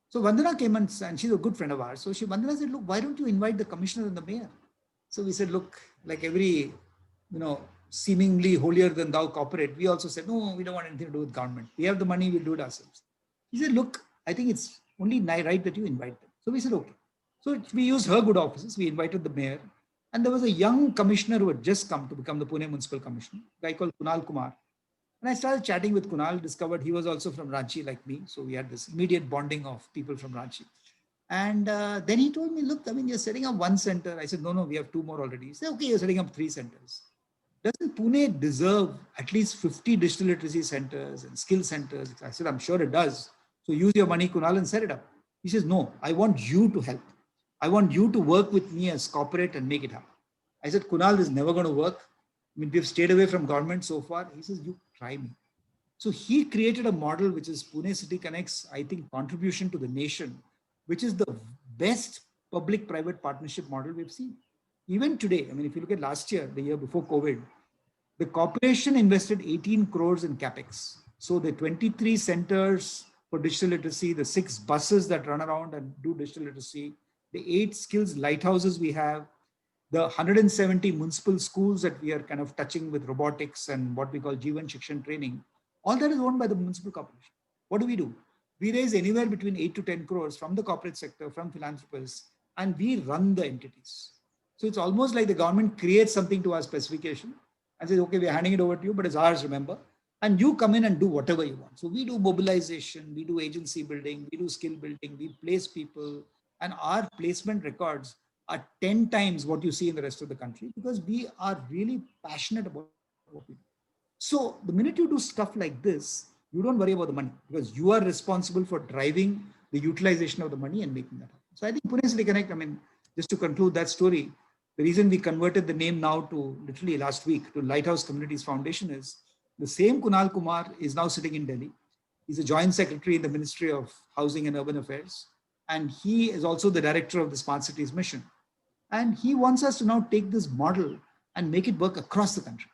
So Vandana came and she's a good friend of ours. So Vandana said, look, why don't you invite the commissioner and the mayor? So we said, look, like every, seemingly holier than thou corporate, we also said, no, we don't want anything to do with government. We have the money, we'll do it ourselves. He said, look, I think it's only right that you invite them. So we said, okay. So we used her good offices. We invited the mayor. And there was a young commissioner who had just come to become the Pune Municipal Commissioner, a guy called Kunal Kumar. And I started chatting with Kunal, discovered he was also from Ranchi like me. So we had this immediate bonding of people from Ranchi. And then he told me, look, I mean, you're setting up one center. I said, no, we have 2 more already. He said, okay, you're setting up 3 centers. Doesn't Pune deserve at least 50 digital literacy centers and skill centers? I said, I'm sure it does. So use your money, Kunal, and set it up. He says, no, I want you to help. I want you to work with me as corporate and make it happen. I said, Kunal, this is never going to work. I mean, we've stayed away from government so far. He says, you try me. So he created a model, which is Pune City Connect's, I think, contribution to the nation, which is the best public-private partnership model we've seen. Even today, I mean, if you look at last year, the year before COVID, the corporation invested 18 crores in CapEx. So the 23 centers for digital literacy, the 6 buses that run around and do digital literacy, the 8 skills lighthouses we have, the 170 municipal schools that we are kind of touching with robotics and what we call Jeevan Shikshan training, all that is owned by the municipal corporation. What do? We raise anywhere between 8 to 10 crores from the corporate sector, from philanthropists, and we run the entities. So it's almost like the government creates something to our specification and says, okay, we're handing it over to you, but it's ours, remember? And you come in and do whatever you want. So we do mobilization, we do agency building, we do skill building, we place people, and our placement records are 10 times what you see in the rest of the country because we are really passionate about what we do. So the minute you do stuff like this, you don't worry about the money because you are responsible for driving the utilization of the money and making that happen. So I think Pune City Connect, I mean, just to conclude that story, the reason we converted the name now to literally last week to Lighthouse Communities Foundation is the same Kunal Kumar is now sitting in Delhi. He's a joint secretary in the Ministry of Housing and Urban Affairs. And he is also the director of the Smart Cities Mission. And he wants us to now take this model and make it work across the country.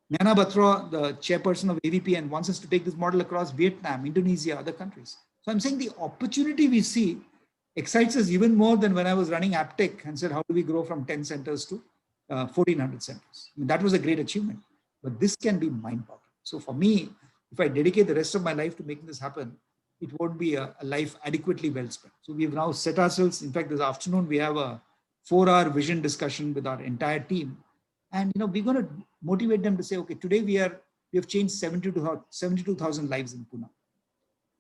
Nana Batra, the chairperson of AVPN, wants us to take this model across Vietnam, Indonesia, other countries. So I'm saying the opportunity we see excites us even more than when I was running Aptech and said, how do we grow from 10 centers to 1,400 centers? I mean, that was a great achievement, but this can be mind-boggling. So for me, if I dedicate the rest of my life to making this happen, it won't be a life adequately well spent. So we've now set ourselves, in fact, this afternoon, we have a 4-hour vision discussion with our entire team. And we're going to motivate them to say, okay, today we have changed 72,000 lives in Pune.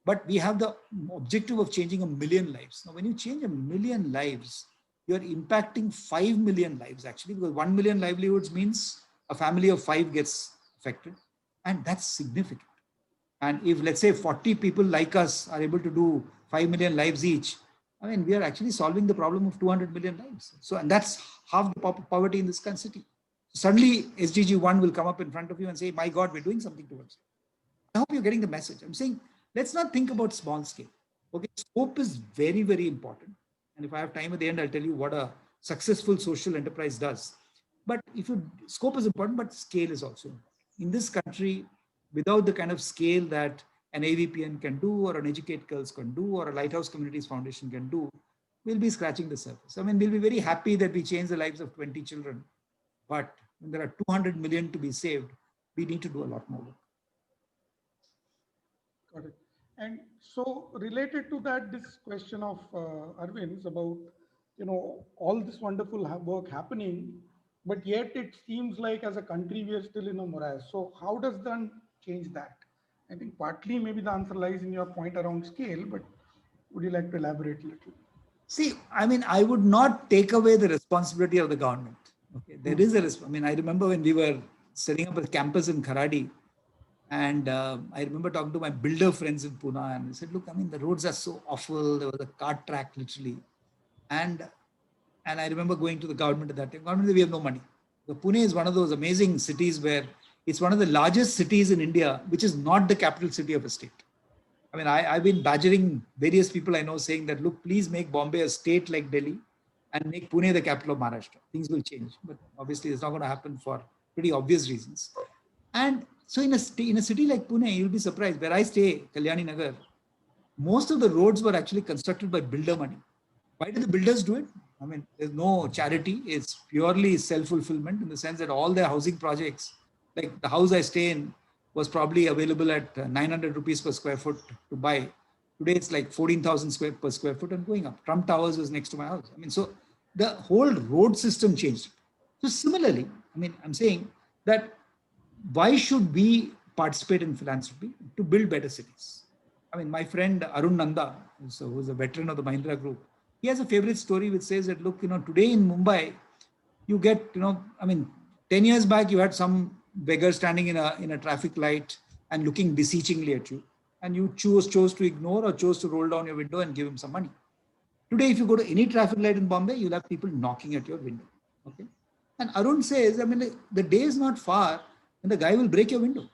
but we have the objective of changing 1 million lives. Now, when you change 1 million lives, you're impacting 5 million lives actually, because 1 million livelihoods means a family of 5 gets affected, and that's significant. And if, let's say, 40 people like us are able to do 5 million lives each, I mean, we are actually solving the problem of 200 million lives. So, and that's half the poverty in this city. Suddenly, SDG 1 will come up in front of you and say, my God, we're doing something towards it. I hope you're getting the message. I'm saying, let's not think about small scale. Okay, scope is very, very important. And if I have time at the end, I'll tell you what a successful social enterprise does. But scope is important, but scale is also important. In this country, without the kind of scale that an AVPN can do, or an Educate Girls can do, or a Lighthouse Communities Foundation can do, we'll be scratching the surface. I mean, we'll be very happy that we change the lives of 20 children. But when there are 200 million to be saved, we need to do a lot more work. Got it. And so related to that, this question of Arvind's about, all this wonderful work happening, but yet it seems like as a country, we are still in a morass. So how does then change that? I think partly maybe the answer lies in your point around scale, but would you like to elaborate a little? See, I mean, I would not take away the responsibility of the government. Okay, there is a, I mean, I remember when we were setting up a campus in Kharadi, and I remember talking to my builder friends in Pune, and they said, look, I mean, the roads are so awful. There was a cart track literally. And I remember going to the government at that time. Government, we have no money. So Pune is one of those amazing cities where it's one of the largest cities in India, which is not the capital city of a state. I mean, I've been badgering various people I know saying that, look, please make Bombay a state like Delhi and make Pune the capital of Maharashtra. Things will change. But obviously, it's not going to happen for pretty obvious reasons. And so in a city like Pune, you'll be surprised. Where I stay, Kalyani Nagar, most of the roads were actually constructed by builder money. Why do the builders do it? I mean, there's no charity. It's purely self-fulfillment in the sense that all their housing projects, like the house I stay in, was probably available at 900 rupees per square foot to buy. Today, it's like 14,000 per square foot and going up. Trump Towers was next to my house. I mean, so the whole road system changed. So similarly, I mean, I'm saying that why should we participate in philanthropy? To build better cities. I mean, my friend Arun Nanda, who's a veteran of the Mahindra Group, he has a favorite story which says that, look, today in Mumbai, you get, I mean, 10 years back, you had some beggar standing in a traffic light and looking beseechingly at you. And you chose to ignore or chose to roll down your window and give him some money. Today, if you go to any traffic light in Bombay, you'll have people knocking at your window. Okay. And Arun says, I mean, the day is not far when the guy will break your window.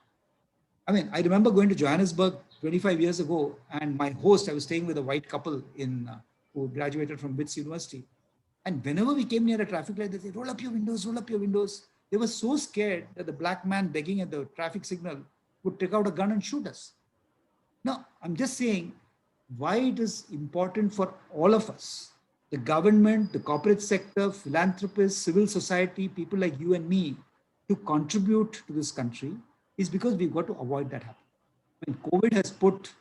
I mean, I remember going to Johannesburg 25 years ago, and my host, I was staying with a white couple who graduated from Wits University. And whenever we came near a traffic light, they said, roll up your windows, roll up your windows. They were so scared that the black man begging at the traffic signal would take out a gun and shoot us. Now, I'm just saying why it is important for all of us, the government, the corporate sector, philanthropists, civil society, people like you and me, to contribute to this country is because we've got to avoid that happening. I mean, COVID has put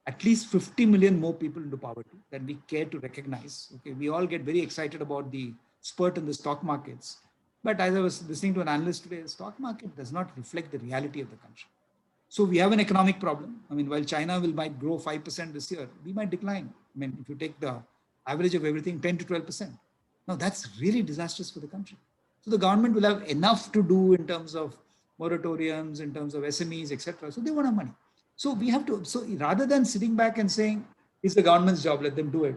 at least 50 million more people into poverty than we care to recognize. Okay, we all get very excited about the spurt in the stock markets. But as I was listening to an analyst today, the stock market does not reflect the reality of the country. So we have an economic problem. I mean, while China might grow 5% this year, we might decline. I mean, if you take the average of everything, 10 to 12%. Now that's really disastrous for the country. So the government will have enough to do in terms of moratoriums, in terms of SMEs, etc. So they won't have money. So we have to, so rather than sitting back and saying, it's the government's job, let them do it.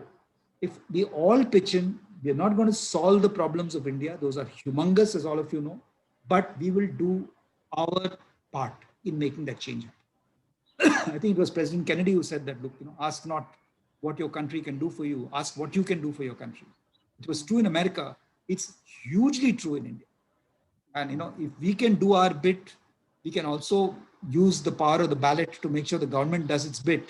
If we all pitch in, we are not going to solve the problems of India. Those are humongous, as all of you know, but we will do our part in making that change happen. I think it was President Kennedy who said that, look, ask not what your country can do for you, ask what you can do for your country. It was true in America. It's hugely true in India. And, if we can do our bit, we can also use the power of the ballot to make sure the government does its bit.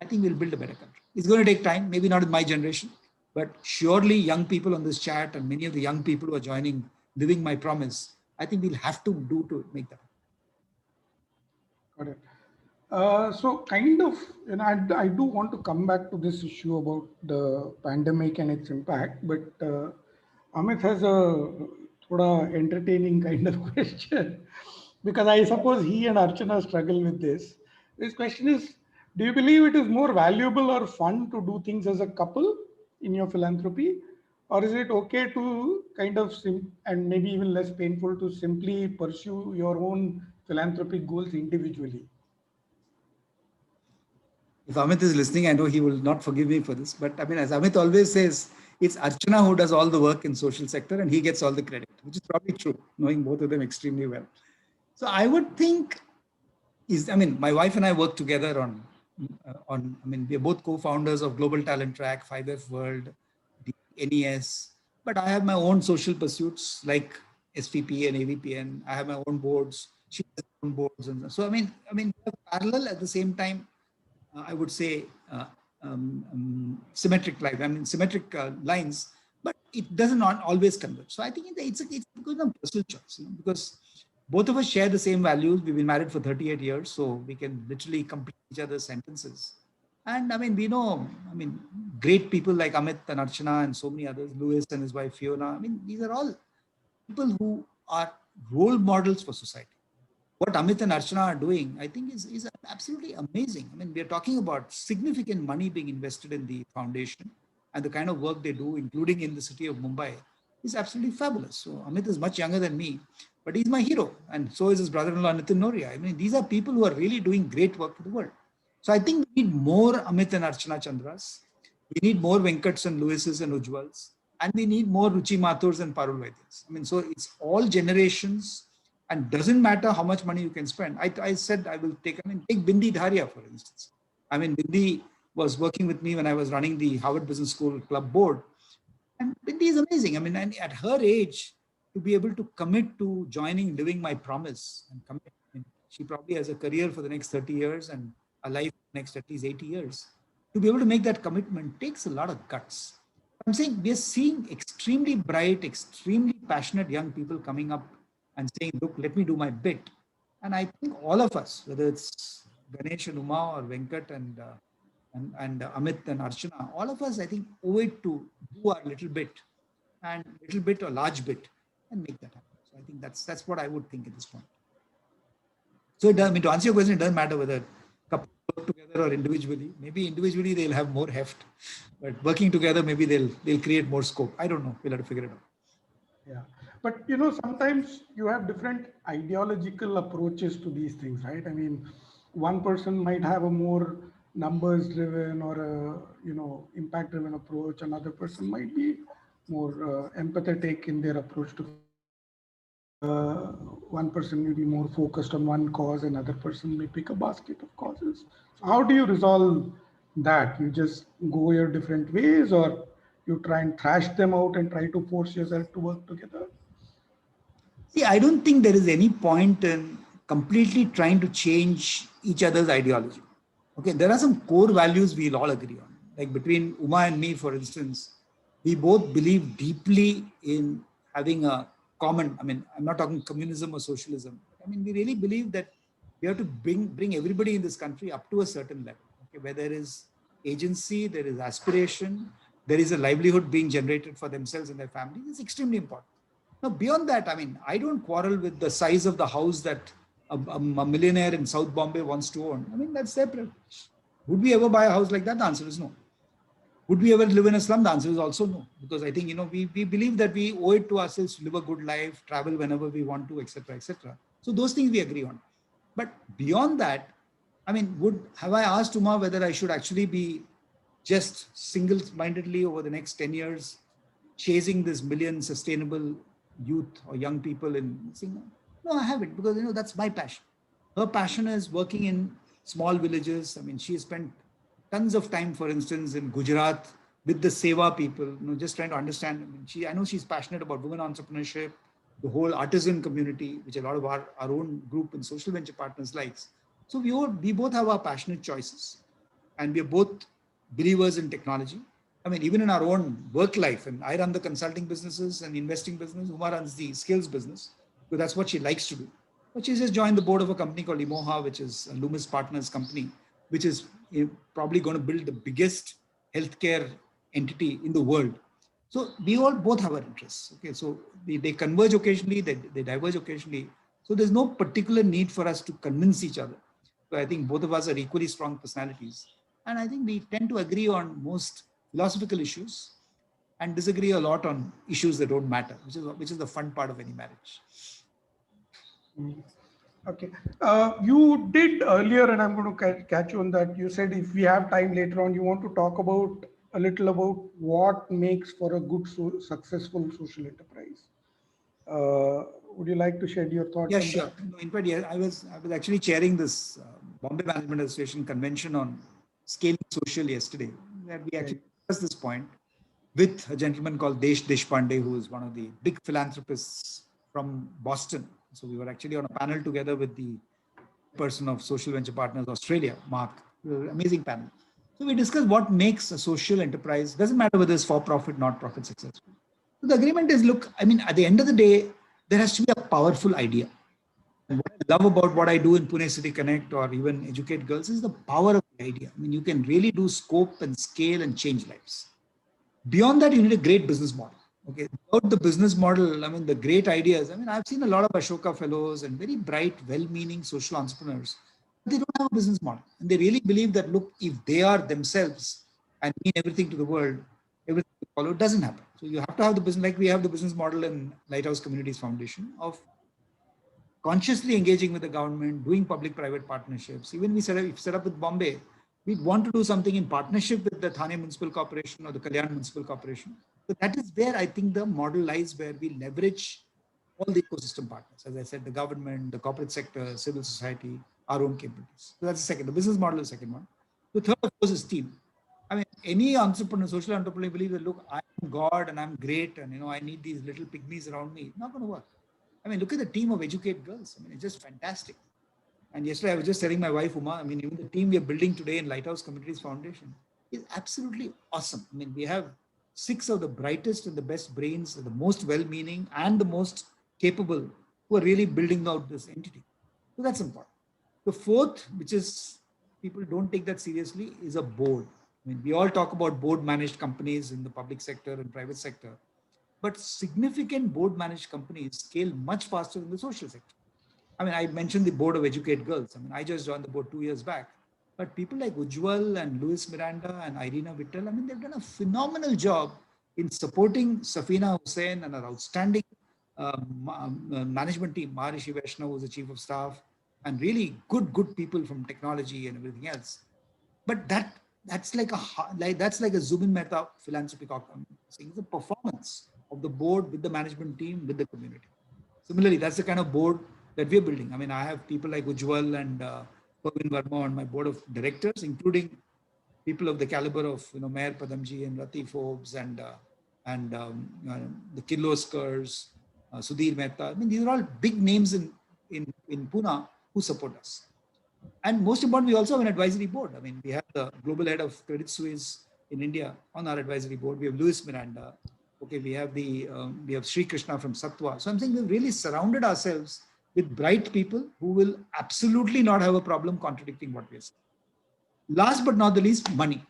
I think we'll build a better country. It's going to take time, maybe not in my generation, but surely young people on this chat and many of the young people who are joining Living My Promise, I think we'll have to do to make that. Got it. So kind of, I do want to come back to this issue about the pandemic and its impact, but Amit has a thoda entertaining kind of question, because I suppose he and Archana struggle with this. This question is, Do you believe it is more valuable or fun to do things as a couple in your philanthropy? Or is it okay to kind of and maybe even less painful to simply pursue your own philanthropic goals individually? If Amit is listening, I know he will not forgive me for this. But I mean, as Amit always says, it's Archana who does all the work in social sector and he gets all the credit, which is probably true, knowing both of them extremely well. So I would think I mean, my wife and I work together I mean, we're both co-founders of Global Talent Track, 5F World, the NES, but I have my own social pursuits like SVP and AVPN. I have my own boards. She has her own boards. And so, I mean, parallel at the same time, I would say symmetric life. I mean, symmetric lines, but it doesn't always converge. So I think it's because of personal choice, because both of us share the same values. We've been married for 38 years, so we can literally complete each other's sentences. And I mean, we know, I mean, great people like Amit and Archana and so many others, Louis and his wife Fiona. I mean, these are all people who are role models for society. What Amit and Archana are doing, I think is absolutely amazing. I mean, we are talking about significant money being invested in the foundation, and the kind of work they do, including in the city of Mumbai, is absolutely fabulous. So Amit is much younger than me, but he's my hero. And so is his brother-in-law, Nitin Noria. I mean, these are people who are really doing great work for the world. So I think we need more Amit and Archana Chandras. We need more Venkats and Lewises and Ujwals. And we need more Ruchi Mathurs and Parul Vaidyas. I mean, so it's all generations, and doesn't matter how much money you can spend. I said I will take Bindi Dharia, for instance. I mean, Bindi was working with me when I was running the Harvard Business School Club board. And Bindi is amazing. I mean, and at her age, to be able to commit to joining Living My Promise and commit, I mean, she probably has a career for the next 30 years and a life for the next at least 80 years. To be able to make that commitment takes a lot of guts. I'm saying we are seeing extremely bright, extremely passionate young people coming up and saying, look, let me do my bit. And I think all of us, whether it's Ganesh and Uma or Venkat and Amit and Archana, all of us, I think, owe it to do our little bit or large bit and make that happen. So I think that's what I would think at this point. So I mean, to answer your question, it doesn't matter whether couples work together or individually. Maybe individually they'll have more heft, but working together, maybe they'll create more scope. I don't know. We'll have to figure it out. Yeah. But sometimes you have different ideological approaches to these things, right? I mean, one person might have a more numbers driven or a impact driven approach. Another person might be more empathetic in their approach to one person may be more focused on one cause, another person may pick a basket of causes. So how do you resolve that? You just go your different ways, or you try and thrash them out and try to force yourself to work together? See, I don't think there is any point in completely trying to change each other's ideology. Okay, there are some core values we'll all agree on. Like between Uma and me, for instance, we both believe deeply in having a common, I mean, I'm not talking communism or socialism. I mean, we really believe that we have to bring everybody in this country up to a certain level, okay, where there is agency, there is aspiration, there is a livelihood being generated for themselves and their families. It's extremely important. Now, beyond that, I mean, I don't quarrel with the size of the house that a millionaire in South Bombay wants to own. I mean, that's their privilege. Would we ever buy a house like that? The answer is no. Would we ever live in a slum? The answer is also no. Because I think, we believe that we owe it to ourselves to live a good life, travel whenever we want to, etc., etc. So those things we agree on. But beyond that, I mean, have I asked Uma whether I should actually be just single-mindedly over the next 10 years chasing this million sustainable youth or young people in Singapore? No, I haven't, because that's my passion. Her passion is working in small villages. I mean, she has spent tons of time, for instance, in Gujarat with the Seva people, just trying to understand. I mean, I know she's passionate about women entrepreneurship, the whole artisan community, which a lot of our own group and social venture partners likes. So we both have our passionate choices, and we are both believers in technology. I mean, even in our own work life, and I run the consulting businesses and investing business, Uma runs the skills business, because that's what she likes to do. But she just joined the board of a company called Imoha, which is a Loomis Partners company, which is probably going to build the biggest healthcare entity in the world. So we all both have our interests. Okay, so they converge occasionally, they diverge occasionally. So there's no particular need for us to convince each other. So I think both of us are equally strong personalities. And I think we tend to agree on most philosophical issues and disagree a lot on issues that don't matter, which is the fun part of any marriage. Okay. You did earlier, and I'm going to catch you on that. You said if we have time later on, you want to talk about a little about what makes for a good, successful social enterprise. Would you like to share your thoughts Yeah, on sure. that? No, in fact, yeah, I was actually chairing this Bombay Management Association convention on scaling social yesterday, where we actually discussed this point with a gentleman called Desh Deshpande, who is one of the big philanthropists from Boston. So we were actually on a panel together with the person of Social Venture Partners Australia, Mark. Amazing panel. So we discussed what makes a social enterprise. Doesn't matter whether it's for profit, not profit, successful. So the agreement is, look, I mean, at the end of the day, there has to be a powerful idea. And what I love about what I do in Pune City Connect or even Educate Girls is the power of the idea. I mean, you can really do scope and scale and change lives. Beyond that, you need a great business model. Okay, about the business model, I mean, the great ideas. I mean, I've seen a lot of Ashoka fellows and very bright, well-meaning social entrepreneurs. But they don't have a business model, and they really believe that, look, if they are themselves and mean everything to the world, everything will follow. It doesn't happen. So you have to have the business, like we have the business model in Lighthouse Communities Foundation of consciously engaging with the government, doing public-private partnerships. Even we set up with Bombay, we want to do something in partnership with the Thane Municipal Corporation or the Kalyan Municipal Corporation. So that is where I think the model lies, where we leverage all the ecosystem partners. As I said, the government, the corporate sector, civil society, our own capabilities. So that's the second. The business model is the second one. The third, of course, is team. I mean, any entrepreneur, social entrepreneur believes that, look, I'm God and I'm great and, I need these little pygmies around me. Not going to work. I mean, look at the team of Educate Girls. I mean, it's just fantastic. And yesterday I was just telling my wife, Uma, I mean, even the team we are building today in Lighthouse Communities Foundation is absolutely awesome. I mean, we have 6 of the brightest and the best brains, the most well-meaning and the most capable who are really building out this entity. So that's important. The fourth, which is people don't take that seriously, is a board. I mean, we all talk about board managed companies in the public sector and private sector, but significant board managed companies scale much faster in the social sector. I mean, I mentioned the board of Educate Girls. I mean, I just joined the board 2 years back, but people like Ujjwal and Luis Miranda and Irina Vittal, I mean, they've done a phenomenal job in supporting Safina Hussain and our outstanding management team, Maharishi Vaishnav, who's the chief of staff, and really good people from technology and everything else. But that's like a Zubin Mehta philanthropic outcome. It's the performance of the board with the management team, with the community. Similarly, that's the kind of board that we're building. I mean, I have people like Ujjwal and Pavin Verma on my board of directors, including people of the caliber of Mayor Padamji and Rati Forbes and the Kirloskars, Sudhir Mehta. I mean, these are all big names in Pune who support us. And most important, we also have an advisory board. I mean, we have the global head of Credit Suisse in India on our advisory board. We have Luis Miranda. Okay, we have Sri Krishna from Satwa. So I'm saying we've really surrounded ourselves with bright people who will absolutely not have a problem contradicting what we are saying. Last but not the least, money.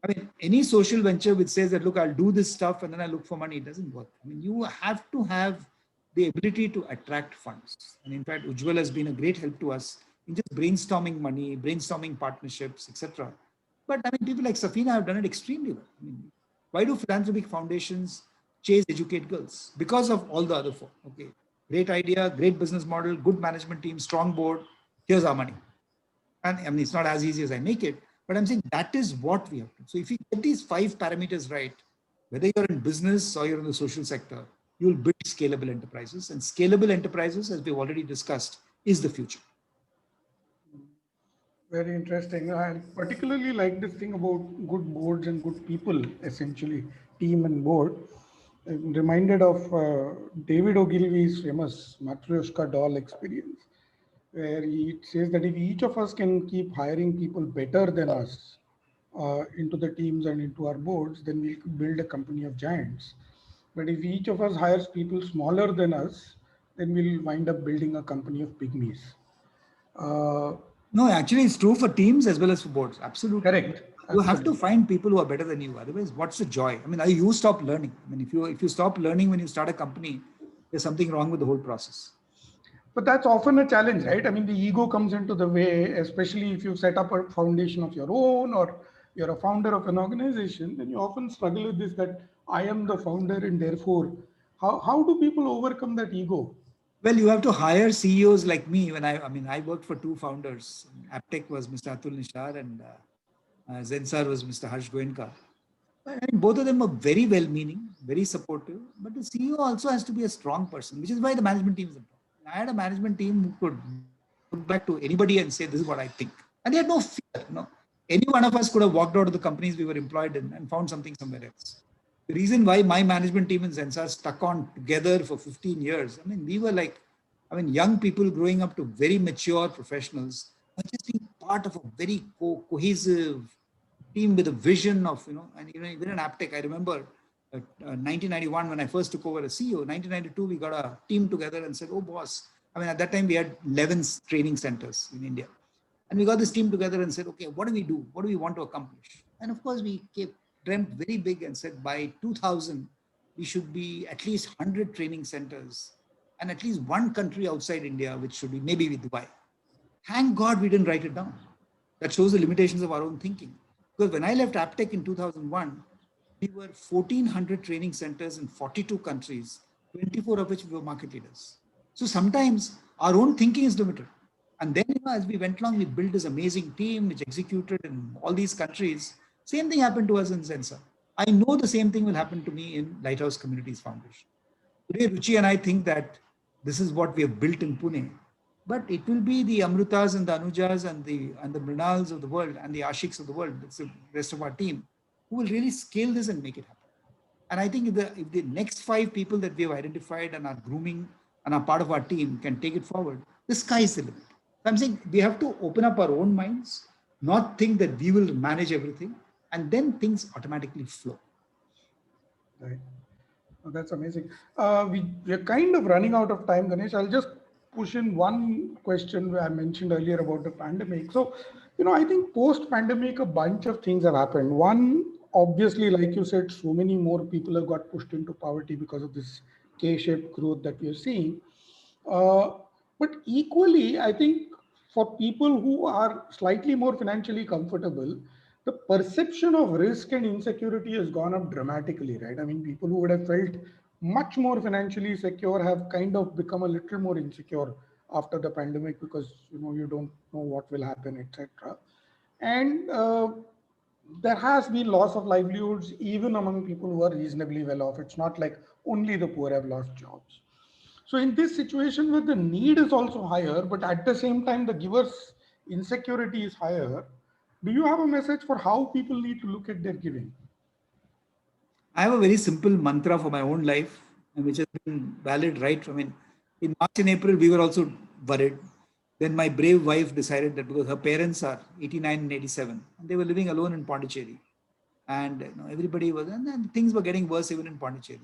I mean, any social venture which says that, look, I'll do this stuff and then I look for money, it doesn't work. I mean, you have to have the ability to attract funds. And in fact, Ujjwal has been a great help to us in just brainstorming money, brainstorming partnerships, etc. But I mean, people like Safina have done it extremely well. I mean, why do philanthropic foundations chase Educate Girls? Because of all the other four. Okay, great idea, great business model, good management team, strong board. Here's our money. And I mean, it's not as easy as I make it, but I'm saying that is what we have to. So if you get these 5 parameters right, whether you're in business or you're in the social sector, you will build scalable enterprises. And scalable enterprises, as we've already discussed, is the future. Very interesting. I particularly like this thing about good boards and good people, essentially, team and board. I'm reminded of David Ogilvy's famous Matryoshka doll experience, where he says that if each of us can keep hiring people better than us into the teams and into our boards, then we'll build a company of giants. But if each of us hires people smaller than us, then we'll wind up building a company of pygmies. No, actually, it's true for teams as well as for boards. Absolutely. Correct. You have to find people who are better than you. Otherwise, what's the joy? I mean, you stop learning. I mean, if you stop learning when you start a company, there's something wrong with the whole process. But that's often a challenge, right? I mean, the ego comes into the way, especially if you set up a foundation of your own or you're a founder of an organization, then you often struggle with this that I am the founder and therefore, how do people overcome that ego? Well, you have to hire CEOs like me. I worked for two founders. Aptech was Mr. Atul Nishar and Zensar was Mr. Harsh Goenka. And both of them are very well-meaning, very supportive. But the CEO also has to be a strong person, which is why the management team is important. I had a management team who could look back to anybody and say, "This is what I think," and they had no fear. Any one of us could have walked out of the companies we were employed in and found something somewhere else. The reason why my management team in Zensar stuck on together for 15 years, we were like, young people growing up to very mature professionals, but just being part of a very cohesive team with a vision of, and even in Aptech, I remember 1991 when I first took over as CEO. 1992, we got a team together and said, "Oh, boss." At that time we had 11 training centers in India. And we got this team together and said, "Okay, what do we do? What do we want to accomplish?" And of course, we dreamt very big and said by 2000, we should be at least 100 training centers and at least one country outside India, which should be maybe with Dubai. Thank God we didn't write it down. That shows the limitations of our own thinking. Because when I left Aptech in 2001, we were 1,400 training centers in 42 countries, 24 of which we were market leaders. So sometimes our own thinking is limited. And then as we went along, we built this amazing team which executed in all these countries. Same thing happened to us in Zensar. I know the same thing will happen to me in Lighthouse Communities Foundation. Today, Ruchi and I think that this is what we have built in Pune. But it will be the Amrutas and the Anujas and the Mrinals of the world and the Ashiks of the world, that's the rest of our team, who will really scale this and make it happen. And I think if the next 5 people that we have identified and are grooming and are part of our team can take it forward, the sky is the limit. I'm saying we have to open up our own minds, not think that we will manage everything, and then things automatically flow. Right. Oh, that's amazing. We're kind of running out of time, Ganesh. I'll just push in one question I mentioned earlier about the pandemic. So, I think post-pandemic, a bunch of things have happened. One, obviously, like you said, so many more people have got pushed into poverty because of this K-shaped growth that we are seeing. But equally, I think for people who are slightly more financially comfortable, the perception of risk and insecurity has gone up dramatically, right? People who would have felt much more financially secure have kind of become a little more insecure after the pandemic because you don't know what will happen, etc. And there has been loss of livelihoods even among people who are reasonably well off. It's not like only the poor have lost jobs. So in this situation where the need is also higher, but at the same time the giver's insecurity is higher, do you have a message for how people need to look at their giving? I have a very simple mantra for my own life, which has been valid right. In March and April, we were also worried. Then my brave wife decided that because her parents are 89 and 87, and they were living alone in Pondicherry. And everybody was, and then things were getting worse even in Pondicherry.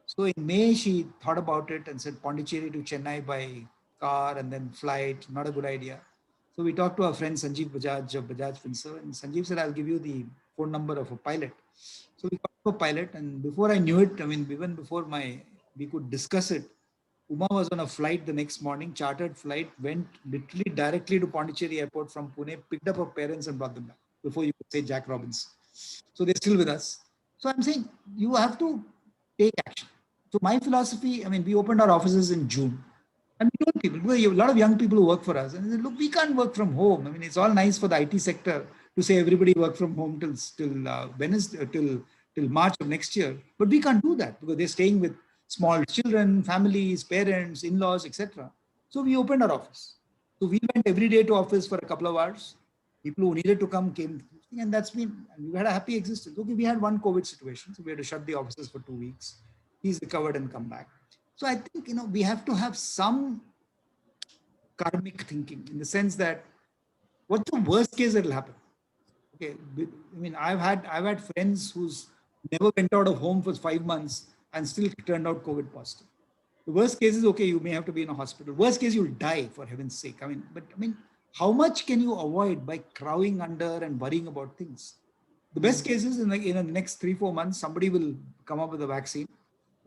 So in May, she thought about it and said Pondicherry to Chennai by car and then flight, not a good idea. So we talked to our friend Sanjeev Bajaj of Bajaj Finserv, and Sanjeev said, "I'll give you the phone number of a pilot." So we called a pilot, and before I knew it, even before we could discuss it, Uma was on a flight the next morning, chartered flight, went literally directly to Pondicherry airport from Pune, picked up her parents and brought them back before you could say Jack Robinson. So they're still with us. So I'm saying you have to take action. So my philosophy, we opened our offices in June. And we told people, because you have a lot of young people who work for us. And they said, "Look, we can't work from home. It's all nice for the IT sector to say everybody work from home till March of next year. But we can't do that because they're staying with small children, families, parents, in-laws, etc." So we opened our office. So we went every day to office for a couple of hours. People who needed to come came. And we had a happy existence. Okay, we had one COVID situation. So we had to shut the offices for 2 weeks. He's recovered and come back. So I think, we have to have some karmic thinking in the sense that what's the worst case that will happen? Okay. I've had friends who's never went out of home for 5 months and still turned out COVID positive. The worst case is, okay, you may have to be in a hospital. Worst case, you'll die, for heaven's sake. How much can you avoid by crowing under and worrying about things? The best case is in the next 3-4 months, somebody will come up with a vaccine.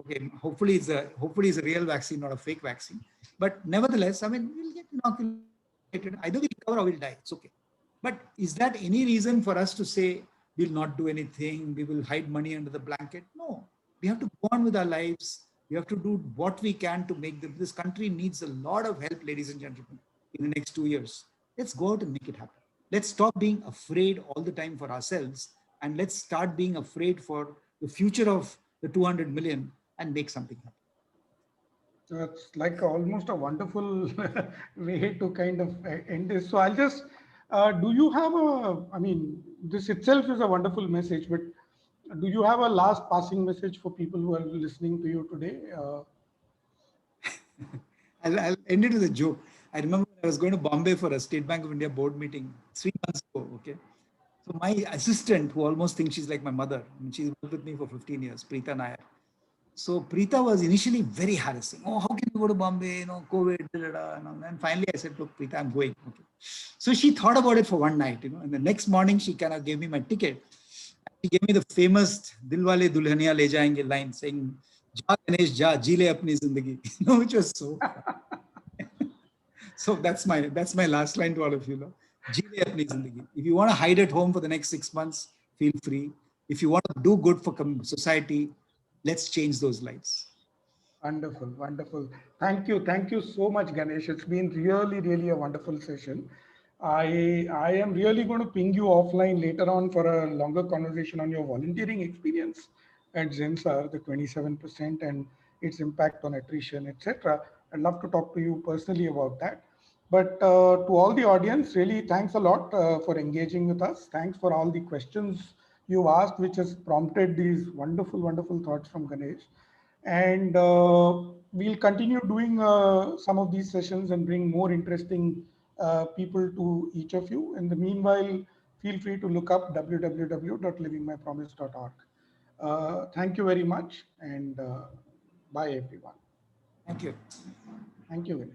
Okay, hopefully it's a real vaccine, not a fake vaccine. But nevertheless, I mean, we'll get inoculated. Either we'll recover or we'll die. It's okay. But is that any reason for us to say we'll not do anything? We will hide money under the blanket? No. We have to go on with our lives. We have to do what we can to make this country needs a lot of help, ladies and gentlemen, in the next 2 years. Let's go out and make it happen. Let's stop being afraid all the time for ourselves, and let's start being afraid for the future of the 200 million and make something happen. It's like almost a wonderful way to kind of end this. So I'll just, do you have I mean, this itself is a wonderful message, but do you have a last passing message for people who are listening to you today? I'll end it with a joke. I remember I was going to Bombay for a State Bank of India board meeting 3 months ago. Okay. So my assistant, who almost thinks she's like my mother, I mean, she's worked with me for 15 years, Preeta Nair. So Preeta was initially very harassing. Oh, how can you go to Bombay? You know, COVID, da, da, da. And finally I said, look, Preeta, I'm going. Okay. So she thought about it for one night, and the next morning she kind of gave me my ticket. She gave me the famous Dilwale Dulhaniya Le Jayenge line saying, Ja Ganesh Ja, ji le apni zindagi, which was so fun. So that's my last line to all of you. Ji le apni zindagi. If you want to hide at home for the next 6 months, feel free. If you want to do good for society, let's change those lives. Wonderful, wonderful. Thank you so much, Ganesh. It's been really, really a wonderful session. I am really going to ping you offline later on for a longer conversation on your volunteering experience at Zensar, the 27% and its impact on attrition, etc. I'd love to talk to you personally about that. But to all the audience, really thanks a lot for engaging with us. Thanks for all the questions you asked, which has prompted these wonderful, wonderful thoughts from Ganesh. And we'll continue doing some of these sessions and bring more interesting people to each of you. In the meanwhile, feel free to look up www.livingmypromise.org. Thank you very much, and bye everyone. Thank you. Thank you.